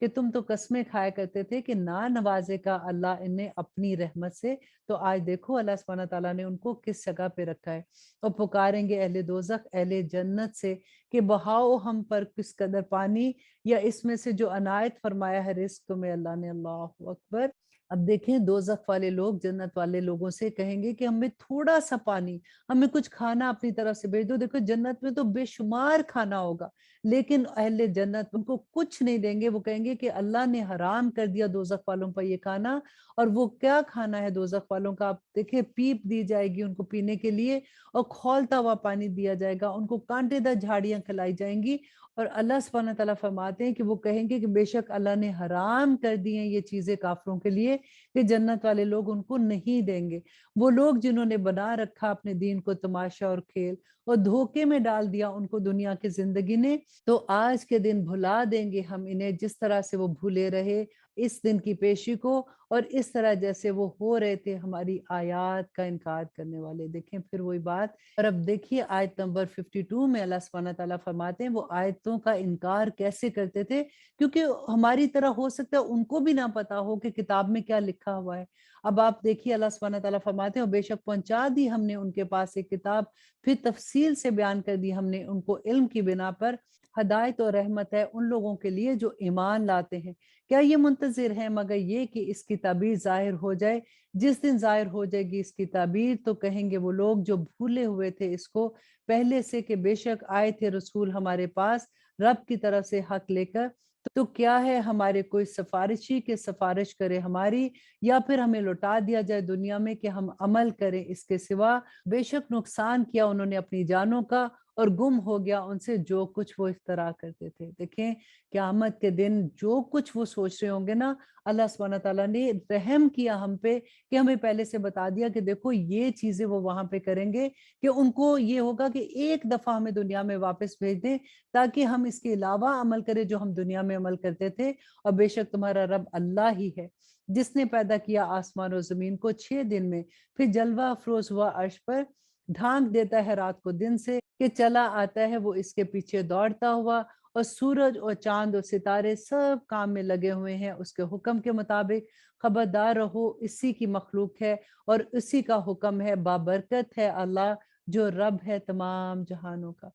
کہ تم تو قسمیں کھایا کرتے تھے کہ نہ نوازے گا اللہ انہیں اپنی رحمت سے، تو آج دیکھو اللہ سبحانہ تعالیٰ نے ان کو کس جگہ پہ رکھا ہے۔ اور پکاریں گے اہل دوزخ اہل جنت سے کہ بہاؤ ہم پر کس قدر پانی، یا اس میں سے جو عنایت فرمایا ہے رزق میں اللہ نے۔ اللہ اکبر۔ اب دیکھیں دوزخ والے لوگ جنت والے لوگوں سے کہیں گے کہ ہمیں تھوڑا سا پانی، ہمیں کچھ کھانا اپنی طرف سے بھیج دو۔ دیکھو جنت میں تو بے شمار کھانا ہوگا، لیکن اہل جنت ان کو کچھ نہیں دیں گے۔ وہ کہیں گے کہ اللہ نے حرام کر دیا دوزخ والوں پر یہ کھانا، اور وہ کیا کھانا ہے دوزخ والوں کا؟ آپ دیکھیں پیپ دی جائے گی ان کو پینے کے لیے، اور کھولتا ہوا پانی دیا جائے گا، ان کو کانٹے دار جھاڑیاں کھلائی جائیں گی۔ اور اللہ سبحانہ تعالیٰ فرماتے ہیں کہ وہ کہیں گے کہ بے شک اللہ نے حرام کر دی ہیں یہ چیزیں کافروں کے لیے، کہ جنت والے لوگ ان کو نہیں دیں گے۔ وہ لوگ جنہوں نے بنا رکھا اپنے دین کو تماشا اور کھیل، اور دھوکے میں ڈال دیا ان کو دنیا کی زندگی نے، تو آج کے دن بھلا دیں گے ہم انہیں جس طرح سے وہ بھولے رہے اس دن کی پیشی کو، اور اس طرح جیسے وہ ہو رہے تھے ہماری آیات کا انکار کرنے والے۔ دیکھیں پھر وہی بات۔ اور اب دیکھیے آیت نمبر 52 میں اللہ سبحانہ تعالیٰ فرماتے ہیں وہ آیتوں کا انکار کیسے کرتے تھے، کیونکہ ہماری طرح ہو سکتا ہے ان کو بھی نہ پتا ہو کہ کتاب میں کیا لکھا ہوا ہے۔ اب آپ دیکھیے اللہ سبحانہ تعالیٰ فرماتے ہیں اور بے شک پہنچا دی ہم نے ان کے پاس ایک کتاب، پھر تفصیل سے بیان کر دی ہم نے ان کو علم کی بنا پر، ہدایت اور رحمت ہے ان لوگوں کے لیے جو ایمان لاتے ہیں۔ کیا یہ منتظر ہیں مگر یہ کہ اس کی تعبیر ظاہر ہو جائے؟ جس دن ظاہر ہو جائے گی اس کی تعبیر تو کہیں گے وہ لوگ جو بھولے ہوئے تھے اس کو پہلے سے کہ بے شک آئے تھے رسول ہمارے پاس رب کی طرف سے حق لے کر، تو کیا ہے ہمارے کوئی سفارشی کہ سفارش کرے ہماری، یا پھر ہمیں لوٹا دیا جائے دنیا میں کہ ہم عمل کریں اس کے سوا۔ بے شک نقصان کیا انہوں نے اپنی جانوں کا، اور گم ہو گیا ان سے جو کچھ وہ اختراع کرتے تھے۔ دیکھیں قیامت کے دن جو کچھ وہ سوچ رہے ہوں گے نا، اللہ سبحانہ تعالیٰ نے رحم کیا ہم پہ کہ ہمیں پہلے سے بتا دیا کہ دیکھو یہ چیزیں وہ وہاں پہ کریں گے، کہ ان کو یہ ہوگا کہ ایک دفعہ ہمیں دنیا میں واپس بھیج دیں تاکہ ہم اس کے علاوہ عمل کریں جو ہم دنیا میں عمل کرتے تھے۔ اور بے شک تمہارا رب اللہ ہی ہے جس نے پیدا کیا آسمان اور زمین کو 6 دن میں، پھر جلوہ افروز ہوا عرش پر، ڈھانک دیتا ہے رات کو دن سے کہ چلا آتا ہے وہ اس کے پیچھے دوڑتا ہوا، اور سورج اور چاند اور ستارے سب کام میں لگے ہوئے ہیں اس کے حکم کے مطابق۔ خبردار رہو اسی کی مخلوق ہے اور اسی کا حکم ہے، بابرکت ہے اللہ جو رب ہے تمام جہانوں کا۔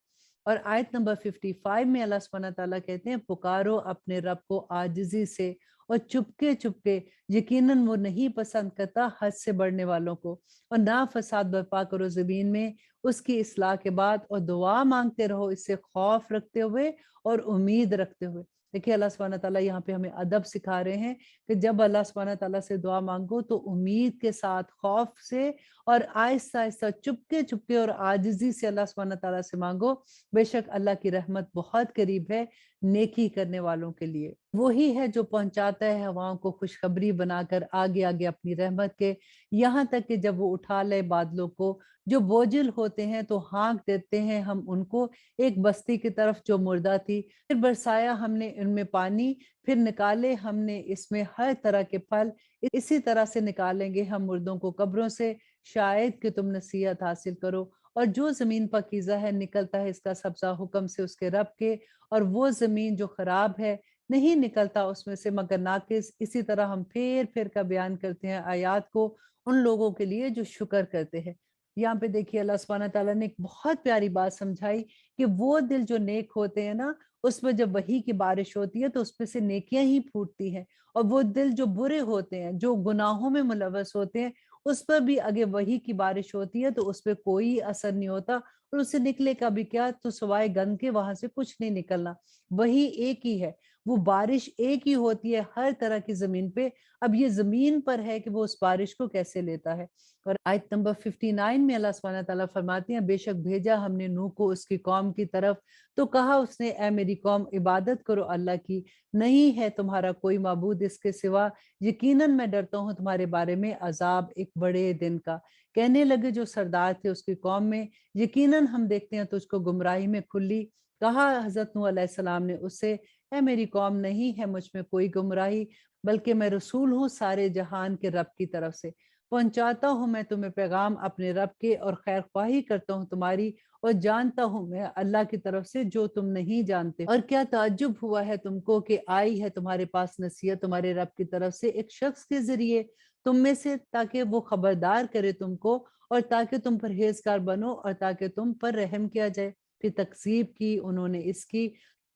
اور آیت نمبر 55 میں اللہ سبحانہ تعالیٰ کہتے ہیں پکارو اپنے رب کو عاجزی سے اور چپکے چپکے، یقیناً وہ نہیں پسند کرتا حد سے بڑھنے والوں کو، اور نہ فساد برپا کرو زمین میں اس کی اصلاح کے بعد، اور دعا مانگتے رہو اس سے خوف رکھتے ہوئے اور امید رکھتے ہوئے۔ دیکھیے اللہ سبحانہ تعالیٰ یہاں پہ ہمیں ادب سکھا رہے ہیں کہ جب اللہ سبحانہ تعالیٰ سے دعا مانگو تو امید کے ساتھ، خوف سے، اور آہستہ آہستہ چپکے چپکے اور عاجزی سے اللہ سبحانہ تعالیٰ سے مانگو۔ بے شک اللہ کی رحمت بہت قریب ہے نیکی کرنے والوں کے لیے۔ وہی ہے جو پہنچاتا ہے ہواؤں کو خوشخبری بنا کر آگے آگے اپنی رحمت کے، یہاں تک کہ جب وہ اٹھا لے بادلوں کو جو بوجھل ہوتے ہیں تو ہانک دیتے ہیں ہم ان کو ایک بستی کی طرف جو مردہ تھی، پھر برسایا ہم نے ان میں پانی، پھر نکالے ہم نے اس میں ہر طرح کے پھل، اسی طرح سے نکالیں گے ہم مردوں کو قبروں سے، شاید کہ تم نصیحت حاصل کرو۔ اور جو زمین پاکیزہ ہے نکلتا ہے اس کا سبزہ حکم سے اس کے رب کے، اور وہ زمین جو خراب ہے نہیں نکلتا اس میں سے مگر ناقص۔ اسی طرح ہم پھر پھر کا بیان کرتے ہیں آیات کو ان لوگوں کے لیے جو شکر کرتے ہیں۔ یہاں پہ دیکھیے اللہ سبحانہ تعالیٰ نے ایک بہت پیاری بات سمجھائی کہ وہ دل جو نیک ہوتے ہیں نا، اس میں جب وحی کی بارش ہوتی ہے تو اس میں سے نیکیاں ہی پھوٹتی ہیں، اور وہ دل جو برے ہوتے ہیں جو گناہوں میں ملوث ہوتے ہیں اس پر بھی اگر وحی کی بارش ہوتی ہے تو اس پہ کوئی اثر نہیں ہوتا، اور اس سے نکلے کا بھی کیا، تو سوائے گند کے وہاں سے کچھ نہیں نکلنا۔ وہی ایک ہی ہے، وہ بارش ایک ہی ہوتی ہے ہر طرح کی زمین پہ۔ اب یہ زمین پر ہے کہ وہ اس بارش کو کیسے لیتا ہے۔ اور آیت نمبر 59 میں اللہ سبحانہ تعالیٰ فرماتے ہیں بے شک بھیجا ہم نے نوح کو اس کی قوم کی طرف، تو کہا اس نے اے میری قوم عبادت کرو اللہ کی، نہیں ہے تمہارا کوئی معبود اس کے سوا، یقیناً میں ڈرتا ہوں تمہارے بارے میں عذاب ایک بڑے دن کا۔ کہنے لگے جو سردار تھے اس کی قوم میں، یقیناً ہم دیکھتے ہیں تجھ کو گمراہی میں کھلی۔ کہا حضرت نوح علیہ السلام نے اس سے اے میری قوم نہیں ہے مجھ میں کوئی گمراہی، بلکہ میں رسول ہوں سارے جہان کے رب کی طرف سے، پہنچاتا ہوں میں تمہیں پیغام اپنے رب کے، اور خیر خواہی کرتا ہوں تمہاری اور جانتا ہوں میں اللہ کی طرف سے جو تم نہیں جانتے۔ اور کیا تعجب ہوا ہے تم کو کہ آئی ہے تمہارے پاس نصیحت تمہارے رب کی طرف سے ایک شخص کے ذریعے تم میں سے، تاکہ وہ خبردار کرے تم کو، اور تاکہ تم پرہیزگار بنو، اور تاکہ تم پر رحم کیا جائے۔ پھر تکذیب کی انہوں نے اس کی،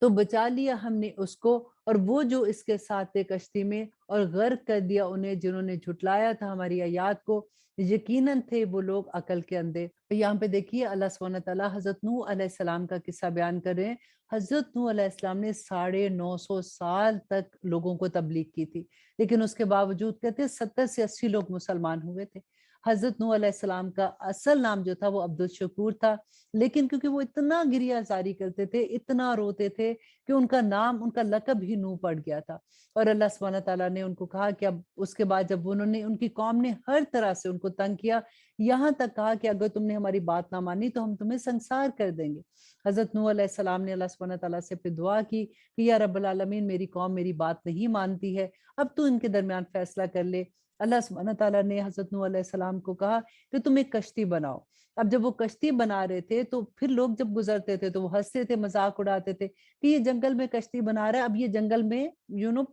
تو بچا لیا ہم نے اس کو اور وہ جو اس کے ساتھ تھے کشتی میں، اور غرق کر دیا انہیں جنہوں نے جھٹلایا تھا ہماری آیات کو، یقیناً تھے وہ لوگ عقل کے اندھے۔ یہاں پہ دیکھیے اللہ سبحانہ تعالیٰ حضرت نوح علیہ السلام کا قصہ بیان کر رہے ہیں۔ حضرت نوح علیہ السلام نے 950 سال تک لوگوں کو تبلیغ کی تھی، لیکن اس کے باوجود کہتے ہیں 70 سے 80 لوگ مسلمان ہوئے تھے۔ حضرت نوح علیہ السلام کا اصل نام جو تھا وہ عبد الشکور تھا، لیکن کیونکہ وہ اتنا گریہ زاری کرتے تھے، اتنا روتے تھے، کہ ان کا نام، ان کا لقب ہی نوح پڑ گیا تھا۔ اور اللہ سبحانہ تعالیٰ نے ان کو کہا کہ اب اس کے بعد جب انہوں نے، ان کی قوم نے ہر طرح سے ان کو تنگ کیا، یہاں تک کہا کہ اگر تم نے ہماری بات نہ مانی تو ہم تمہیں سنسار کر دیں گے۔ حضرت نوح علیہ السلام نے اللہ سبحانہ تعالیٰ سے پھر دعا کی کہ یا رب العالمین، میری قوم میری بات نہیں مانتی ہے، اب تو ان کے درمیان فیصلہ کر لے۔ اللہ سبحانہ تعالیٰ نے حضرت نوح علیہ السلام کو کہا کہ تم ایک کشتی بناؤ۔ اب جب وہ کشتی بنا رہے تھے تو پھر لوگ جب گزرتے تھے تو وہ ہنستے تھے، مذاق اڑاتے تھے کہ یہ جنگل میں کشتی بنا رہا ہے، اب یہ جنگل میں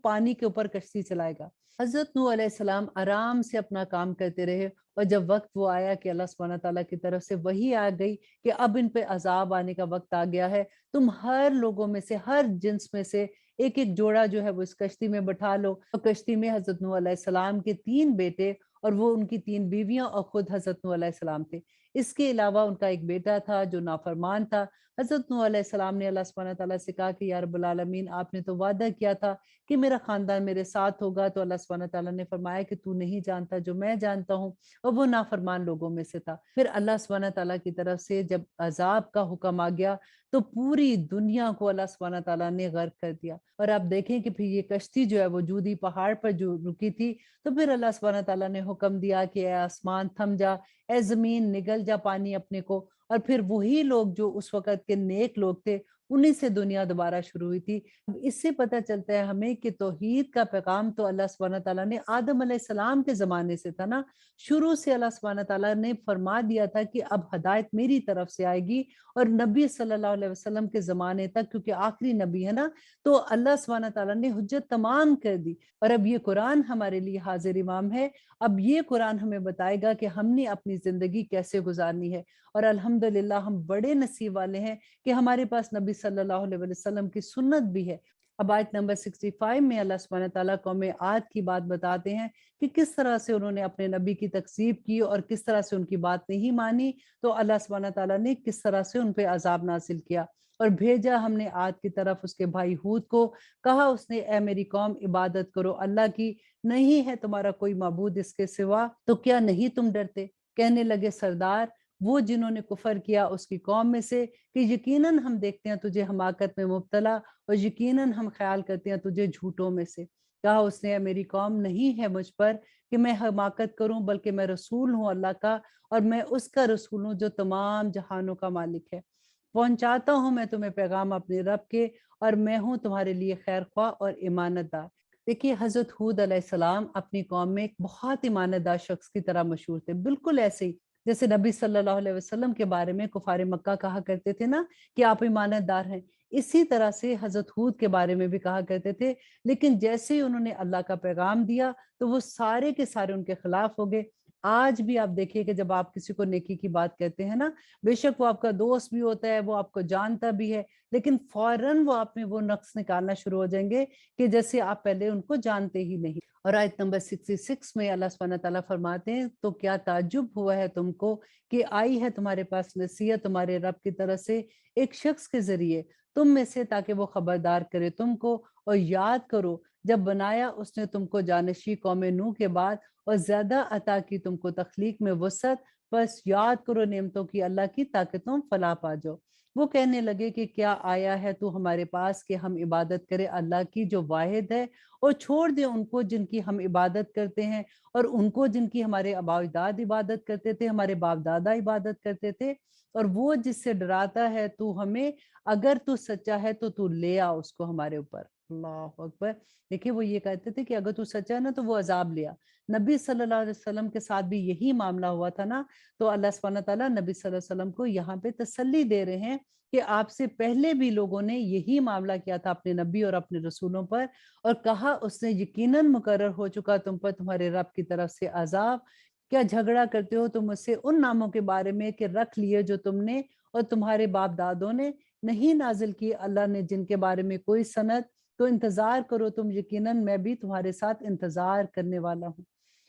پانی کے اوپر کشتی چلائے گا۔ حضرت نوح علیہ السلام آرام سے اپنا کام کرتے رہے، اور جب وقت وہ آیا کہ اللہ سبحانہ تعالیٰ کی طرف سے وحی آ گئی کہ اب ان پہ عذاب آنے کا وقت آ گیا ہے، تم ہر لوگوں میں سے، ہر جنس میں سے ایک ایک جوڑا جو ہے وہ اس کشتی میں بٹھا لو۔ اور کشتی میں حضرت نوح علیہ السلام کے 3 بیٹے اور وہ ان کی 3 بیویاں اور خود حضرت نوح علیہ السلام تھے۔ اس کے علاوہ ان کا ایک بیٹا تھا جو نافرمان تھا۔ حضرت نوح علیہ السلام نے اللہ سبحانہ تعالیٰ سے کہا کہ یا رب العالمین، آپ نے تو وعدہ کیا تھا کہ میرا خاندان میرے ساتھ ہوگا، تو اللہ سبحانہ تعالیٰ نے فرمایا کہ تو نہیں جانتا جو میں جانتا ہوں، اور وہ نافرمان لوگوں میں سے تھا۔ پھر اللہ سبحانہ تعالیٰ کی طرف سے جب عذاب کا حکم آ گیا تو پوری دنیا کو اللہ سبحانہ تعالیٰ نے غرق کر دیا۔ اور آپ دیکھیں کہ پھر یہ کشتی جو ہے وہ جودی پہاڑ پر جو رکی تھی، تو پھر اللہ سبحانہ تعالیٰ نے حکم دیا کہ اے آسمان تھم جا، اے زمین نگل جا پانی اپنے کو، اور پھر وہی لوگ جو اس وقت کے نیک لوگ تھے، انہی سے دنیا دوبارہ شروع ہوئی تھی۔ اب اس سے پتہ چلتا ہے ہمیں کہ توحید کا پیغام تو اللہ سبحانہ تعالیٰ نے آدم علیہ السلام کے زمانے سے تھا نا، شروع سے اللہ سبحانہ تعالیٰ نے فرما دیا تھا کہ اب ہدایت میری طرف سے آئے گی، اور نبی صلی اللہ علیہ وسلم کے زمانے تک، کیونکہ آخری نبی ہے نا، تو اللہ سبحانہ تعالیٰ نے حجت تمام کر دی۔ اور اب یہ قرآن ہمارے لیے حاضر امام ہے، اب یہ قرآن ہمیں بتائے گا کہ ہم نے اپنی زندگی کیسے گزارنی ہے۔ اور الحمدللہ ہم بڑے نصیب والے ہیں کہ ہمارے پاس نبی صلی اللہ علیہ وسلم کی سنت بھی ہے۔ اب آیت نمبر 65 میں اللہ سبحانہ تعالیٰ قوم عاد کی بات بتاتے ہیں کہ کس طرح سے انہوں نے اپنے نبی کی تکذیب کی اور کس طرح سے ان کی بات نہیں مانی، تو اللہ سبحانہ تعالیٰ نے کس طرح سے ان پہ عذاب نازل کیا۔ اور بھیجا ہم نے عاد کی طرف اس کے بھائی ہود کو، کہا اس نے اے میری قوم عبادت کرو اللہ کی، نہیں ہے تمہارا کوئی معبود اس کے سوا، تو کیا نہیں تم ڈرتے؟ کہنے لگے سردار وہ جنہوں نے کفر کیا اس کی قوم میں سے کہ یقیناً ہم دیکھتے ہیں تجھے حماقت میں مبتلا، اور یقیناً ہم خیال کرتے ہیں تجھے جھوٹوں میں سے۔ کہا اس نے میری قوم نہیں ہے مجھ پر کہ میں حماقت کروں، بلکہ میں رسول ہوں اللہ کا، اور میں اس کا رسول ہوں جو تمام جہانوں کا مالک ہے۔ پہنچاتا ہوں میں تمہیں پیغام اپنے رب کے، اور میں ہوں تمہارے لیے خیر خواہ اور امانت دار۔ دیکھیے حضرت ہود علیہ السلام اپنی قوم میں ایک بہت امانت دار شخص کی طرح مشہور تھے، بالکل ایسے ہی جیسے نبی صلی اللہ علیہ وسلم کے بارے میں کفار مکہ کہا کرتے تھے نا کہ آپ امانت دار ہیں، اسی طرح سے حضرت ہود کے بارے میں بھی کہا کرتے تھے۔ لیکن جیسے ہی انہوں نے اللہ کا پیغام دیا تو وہ سارے کے سارے ان کے خلاف ہو گئے۔ آج بھی آپ دیکھیے کہ جب آپ کسی کو نیکی کی بات کہتے ہیں نا، بے شک وہ آپ کا دوست بھی ہوتا ہے، وہ آپ کو جانتا بھی ہے، لیکن فوراً وہ آپ میں وہ نقص نکالنا شروع ہو جائیں گے کہ جیسے آپ پہلے ان کو جانتے ہی نہیں۔ اور آیت نمبر 66 میں اللہ سبحانہ تعالیٰ فرماتے ہیں تو کیا تعجب ہوا ہے تم کو کہ آئی ہے تمہارے پاس نصیحت تمہارے رب کی طرف سے ایک شخص کے ذریعے تم میں سے، تاکہ وہ خبردار کرے تم کو، اور یاد کرو جب بنایا اس نے تم کو جانشی قوم نوح کے بعد، اور زیادہ عطا کی تم کو تخلیق میں وسعت، بس یاد کرو نعمتوں کی اللہ کی تاکہ تم فلاح پا جاؤ۔ وہ کہنے لگے کہ کیا آیا ہے تو ہمارے پاس کہ ہم عبادت کرے اللہ کی جو واحد ہے اور چھوڑ دیں ان کو جن کی ہم عبادت کرتے ہیں اور ان کو جن کی ہمارے آباء و اجداد عبادت کرتے تھے، ہمارے باپ دادا عبادت کرتے تھے، اور وہ جس سے ڈراتا ہے تو ہمیں، اگر تو سچا ہے تو لے آ اس کو ہمارے اوپر۔ اللہ اکبر۔ دیکھیے وہ یہ کہتے تھے کہ اگر تو سچا ہے نا تو وہ عذاب لیا۔ نبی صلی اللہ علیہ وسلم کے ساتھ بھی یہی معاملہ ہوا تھا نا، تو اللہ سبحانہ تعالیٰ نبی صلی اللہ علیہ وسلم کو یہاں پہ تسلی دے رہے ہیں کہ آپ سے پہلے بھی لوگوں نے یہی معاملہ کیا تھا اپنے نبی اور اپنے رسولوں پر، اور کہا اس نے یقیناً مقرر ہو چکا تم پر تمہارے رب کی طرف سے عذاب۔ کیا جھگڑا کرتے ہو تم مجھ سے ان ناموں کے بارے میں کہ رکھ لیے جو تم نے اور تمہارے باپ دادوں نے نہیں نازل کی اللہ نے جن کے بارے میں کوئی سند، تو انتظار کرو تم، یقیناً میں بھی تمہارے ساتھ انتظار کرنے والا ہوں۔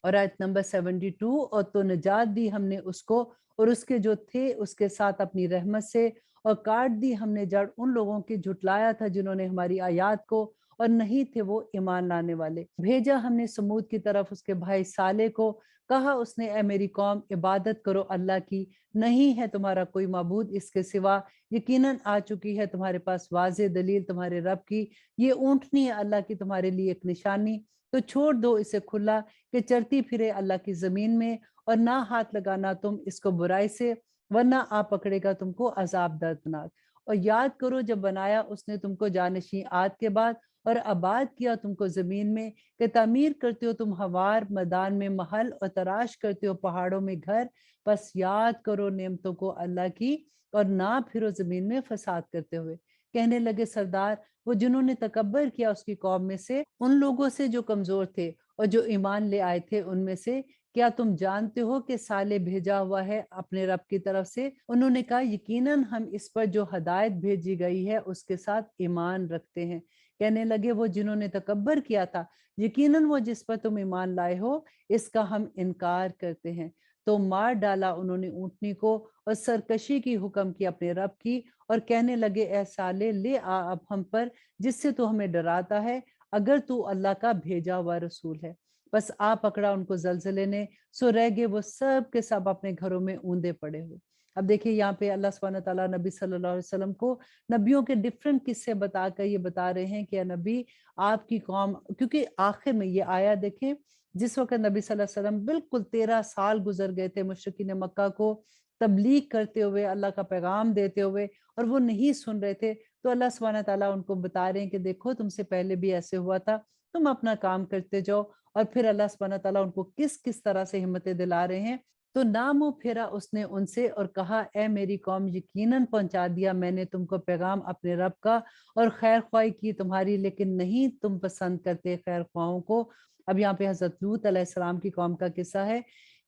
اور آیت نمبر 72، اور تو نجات دی ہم نے اس کو اور اس کے جو تھے اس کے ساتھ اپنی رحمت سے، اور کاٹ دی ہم نے جڑ ان لوگوں کی جھٹلایا تھا جنہوں نے ہماری آیات کو اور نہیں تھے وہ ایمان لانے والے۔ بھیجا ہم نے سمود کی طرف اس کے بھائی صالح کو، کہا اس نے اے میری قوم عبادت کرو اللہ کی، نہیں ہے تمہارا کوئی معبود اس کے سوا، یقیناً آ چکی ہے تمہارے پاس واضح دلیل تمہارے رب کی، یہ اونٹنی ہے اللہ کی تمہارے لیے ایک نشانی، تو چھوڑ دو اسے کھلا کہ چرتی پھرے اللہ کی زمین میں، اور نہ ہاتھ لگانا تم اس کو برائی سے، ورنہ آ پکڑے گا تم کو عذاب دردناک۔ اور یاد کرو جب بنایا اس نے تم کو جانشین عاد کے بعد، اور آباد کیا تم کو زمین میں، کہ تعمیر کرتے ہو تم ہموار میدان میں محل اور تراش کرتے ہو پہاڑوں میں گھر، بس یاد کرو نعمتوں کو اللہ کی اور نہ پھرو زمین میں فساد کرتے ہوئے۔ کہنے لگے سردار وہ جنہوں نے تکبر کیا اس کی قوم میں سے، ان لوگوں سے جو کمزور تھے اور جو ایمان لے آئے تھے ان میں سے، کیا تم جانتے ہو کہ صالح بھیجا ہوا ہے اپنے رب کی طرف سے؟ انہوں نے کہا یقیناً ہم اس پر جو ہدایت بھیجی گئی ہے اس کے ساتھ ایمان رکھتے ہیں۔ کہنے لگے وہ جنہوں نے تکبر کیا تھا، یقیناً وہ جس پر تم ایمان لائے ہو اس کا ہم انکار کرتے ہیں۔ تو مار ڈالا انہوں نے اونٹنی کو اور سرکشی کی حکم کی اپنے رب کی، اور کہنے لگے اے صالح لے آ اب ہم پر جس سے تو ہمیں ڈراتا ہے، اگر تو اللہ کا بھیجا ہوا رسول ہے۔ بس آ پکڑا ان کو زلزلے نے، سو رہ گئے وہ سب کے سب اپنے گھروں میں اوندے پڑے ہوئے۔ اب دیکھیے یہاں پہ اللہ سبحانہ تعالیٰ نبی صلی اللہ علیہ وسلم کو نبیوں کے ڈفرنٹ قصے بتا کر یہ بتا رہے ہیں کہ اے نبی آپ کی قوم، کیونکہ آخر میں یہ آیا دیکھیں جس وقت نبی صلی اللہ علیہ وسلم بالکل 13 سال گزر گئے تھے مشرکین مکہ کو تبلیغ کرتے ہوئے، اللہ کا پیغام دیتے ہوئے، اور وہ نہیں سن رہے تھے، تو اللہ سبحانہ تعالیٰ ان کو بتا رہے ہیں کہ دیکھو تم سے پہلے بھی ایسے ہوا تھا، تم اپنا کام کرتے جاؤ۔ اور پھر اللہ سبحانہ تعالیٰ ان کو کس کس طرح سے ہمتیں دلا رہے ہیں۔ تو نامو پھرا اس نے ان سے اور کہا اے میری قوم یقیناً پہنچا دیا میں نے تم کو پیغام اپنے رب کا، اور خیر خواہی کی تمہاری، لیکن نہیں تم پسند کرتے خیر خواہوں کو۔ اب یہاں پہ حضرت لوط علیہ السلام کی قوم کا قصہ ہے۔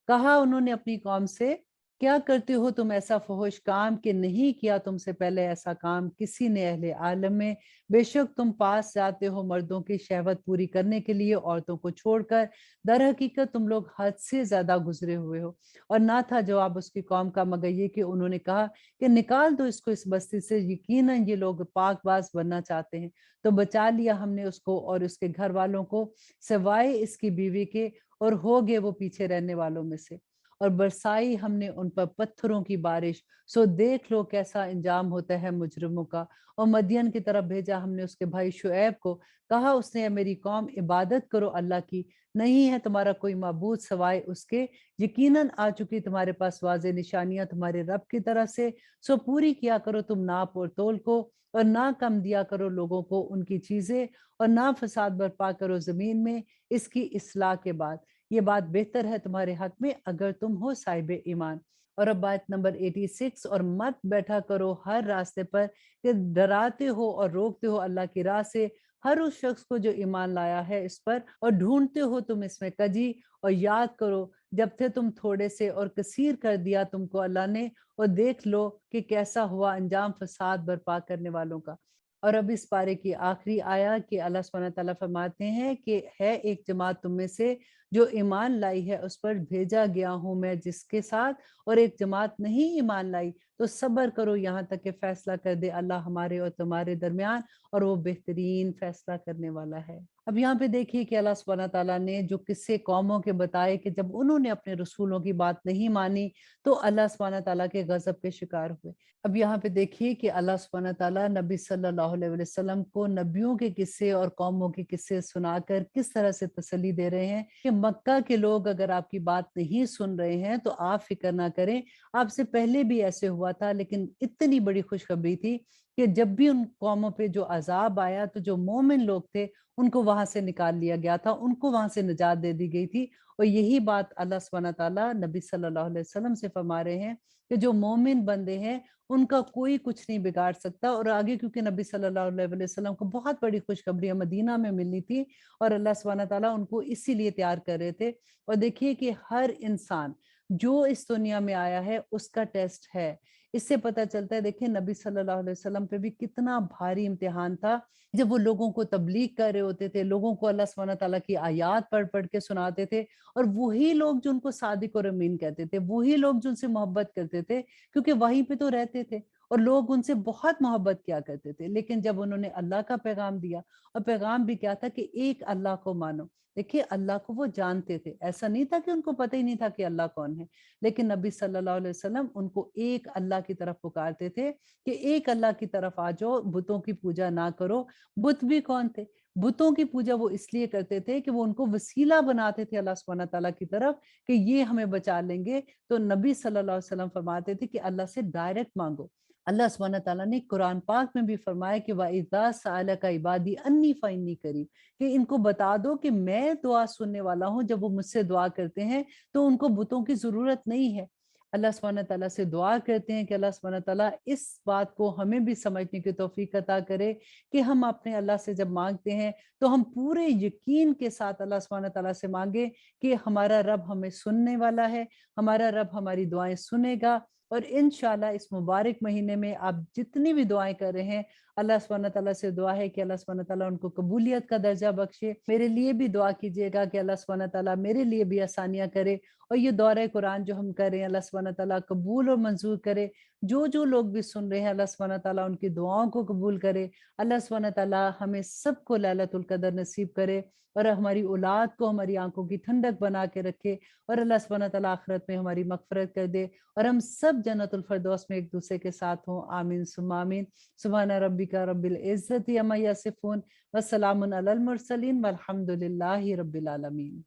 کہا انہوں نے اپنی قوم سے کیا کرتے ہو تم ایسا فحش کام کہ نہیں کیا تم سے پہلے ایسا کام کسی نے اہل عالم میں، بے شک تم پاس جاتے ہو مردوں کی شہوت پوری کرنے کے لیے عورتوں کو چھوڑ کر، در حقیقت تم لوگ حد سے زیادہ گزرے ہوئے ہو۔ اور نہ تھا جواب اس کی قوم کا مگر یہ کہ انہوں نے کہا کہ نکال دو اس کو اس بستی سے، یقیناً یہ لوگ پاک باز بننا چاہتے ہیں۔ تو بچا لیا ہم نے اس کو اور اس کے گھر والوں کو سوائے اس کی بیوی کے، اور ہو گئے وہ پیچھے رہنے والوں میں سے۔ اور برسائی ہم نے ان پر پتھروں کی بارش، سو دیکھ لو کیسا انجام ہوتا ہے مجرموں کا۔ اور مدین کی طرف بھیجا ہم نے اس کے بھائی شعیب کو، کہا اس نے اے میری قوم عبادت کرو اللہ کی، نہیں ہے تمہارا کوئی معبود سوائے اس کے، یقیناً آ چکی تمہارے پاس واضح نشانیاں تمہارے رب کی طرف سے، سو پوری کیا کرو تم ناپ اور تول کو، اور نہ کم دیا کرو لوگوں کو ان کی چیزیں، اور نہ فساد برپا کرو زمین میں اس کی اصلاح کے بعد، یہ بات بہتر ہے تمہارے حق میں اگر تم ہو صاحب ایمان۔ اور اب آیت نمبر 86، اور مت بیٹھا کرو ہر راستے پر کہ ڈراتے ہو اور روکتے ہو اللہ کی راہ سے ہر اس شخص کو جو ایمان لایا ہے اس پر، اور ڈھونڈتے ہو تم اس میں کجی، اور یاد کرو جب تھے تم تھوڑے سے اور کثیر کر دیا تم کو اللہ نے، اور دیکھ لو کہ کیسا ہوا انجام فساد برپا کرنے والوں کا۔ اور اب اس پارے کی آخری آیا کہ اللہ سبحانہ تعالیٰ فرماتے ہیں کہ ہے ایک جماعت تم میں سے جو ایمان لائی ہے اس پر بھیجا گیا ہوں میں جس کے ساتھ، اور ایک جماعت نہیں ایمان لائی، تو صبر کرو یہاں تک کہ فیصلہ کر دے اللہ ہمارے اور تمہارے درمیان، اور وہ بہترین فیصلہ کرنے والا ہے۔ اب یہاں پہ دیکھیے کہ اللہ سبحانہ تعالیٰ نے جو قصے قوموں کے بتائے کہ جب انہوں نے اپنے رسولوں کی بات نہیں مانی تو اللہ سبحانہ تعالیٰ کے غضب کے شکار ہوئے۔ اب یہاں پہ دیکھیے کہ اللہ سبحانہ تعالیٰ نبی صلی اللہ علیہ وسلم کو نبیوں کے قصے اور قوموں کے قصے سنا کر کس طرح سے تسلی دے رہے ہیں کہ مکہ کے لوگ اگر آپ کی بات نہیں سن رہے ہیں تو آپ فکر نہ کریں، آپ سے پہلے بھی ایسے ہوا تھا، لیکن اتنی بڑی خوشخبری تھی کہ جب بھی ان قوموں پہ جو عذاب آیا تو جو مومن لوگ تھے ان کو وہاں سے نکال لیا گیا تھا، ان کو وہاں سے نجات دے دی گئی تھی۔ اور یہی بات اللہ سبحانہ تعالیٰ نبی صلی اللہ علیہ وسلم سے فرما رہے ہیں کہ جو مومن بندے ہیں ان کا کوئی کچھ نہیں بگاڑ سکتا۔ اور آگے کیونکہ نبی صلی اللہ علیہ وسلم کو بہت بڑی خوشخبری مدینہ میں ملنی تھی، اور اللہ سبحانہ تعالیٰ ان کو اسی لیے تیار کر رہے تھے۔ اور دیکھیے کہ ہر انسان جو اس دنیا میں آیا ہے اس کا ٹیسٹ ہے۔ اس سے پتہ چلتا ہے، دیکھیں نبی صلی اللہ علیہ وسلم پہ بھی کتنا بھاری امتحان تھا جب وہ لوگوں کو تبلیغ کر رہے ہوتے تھے، لوگوں کو اللہ سبحانہ تعالیٰ کی آیات پڑھ پڑھ کے سناتے تھے، اور وہی لوگ جو ان کو صادق اور امین کہتے تھے، وہی لوگ جو ان سے محبت کرتے تھے کیونکہ وہیں پہ تو رہتے تھے اور لوگ ان سے بہت محبت کیا کرتے تھے۔ لیکن جب انہوں نے اللہ کا پیغام دیا، اور پیغام بھی کیا تھا کہ ایک اللہ کو مانو، دیکھیے اللہ کو وہ جانتے تھے، ایسا نہیں تھا کہ ان کو پتہ ہی نہیں تھا کہ اللہ کون ہے، لیکن نبی صلی اللہ علیہ وسلم ان کو ایک اللہ کی طرف پکارتے تھے کہ ایک اللہ کی طرف آ جاؤ، بتوں کی پوجا نہ کرو۔ بت بھی کون تھے؟ بتوں کی پوجا وہ اس لیے کرتے تھے کہ وہ ان کو وسیلہ بناتے تھے اللہ سبحانہ تعالیٰ کی طرف کہ یہ ہمیں بچا لیں گے۔ تو نبی صلی اللہ علیہ وسلم فرماتے تھے کہ اللہ سے ڈائریکٹ مانگو۔ اللہ سبحانہ تعالیٰ نے قرآن پاک میں بھی فرمایا کہ وَإِذَا سَأَلَكَ عِبَادِي أَنِّي فَإِنِّي قَرِيبٌ، کہ ان کو بتا دو کہ میں دعا سننے والا ہوں۔ جب وہ مجھ سے دعا کرتے ہیں تو ان کو بتوں کی ضرورت نہیں ہے۔ اللہ سبحانہ تعالیٰ سے دعا کرتے ہیں کہ اللہ سبحانہ تعالیٰ اس بات کو ہمیں بھی سمجھنے کی توفیق عطا کرے کہ ہم اپنے اللہ سے جب مانگتے ہیں تو ہم پورے یقین کے ساتھ اللہ سبحانہ تعالیٰ سے مانگے کہ ہمارا رب ہمیں سننے والا ہے، ہمارا رب ہماری دعائیں سنے گا۔ اور انشاءاللہ اس مبارک مہینے میں آپ جتنی بھی دعائیں کر رہے ہیں، اللہ سبحانہ تعالیٰ سے دعا ہے کہ اللہ سبحانہ تعالیٰ ان کو قبولیت کا درجہ بخشے۔ میرے لیے بھی دعا کیجیے گا کہ اللہ سبحانہ تعالیٰ میرے لیے بھی آسانیاں کرے، اور یہ دورہ قرآن جو ہم کر رہے ہیں اللہ سبحانہ تعالیٰ قبول اور منظور کرے۔ جو لوگ بھی سن رہے ہیں اللہ سبحانہ تعالیٰ ان کی دعاؤں کو قبول کرے۔ اللہ سبحانہ تعالیٰ ہمیں سب کو لیلۃ القدر نصیب کرے، اور ہماری اولاد کو ہماری آنکھوں کی ٹھنڈک بنا کے رکھے، اور اللہ سبحانہ تعالیٰ آخرت میں ہماری مغفرت کر دے، اور ہم سب جنت الفردوس میں ایک دوسرے کے ساتھ ہوں۔ آمین ثم آمین۔ سبحان ربک رب العزت عما یصفون، وسلام علی المرسلین، والحمد للہ رب العالمین۔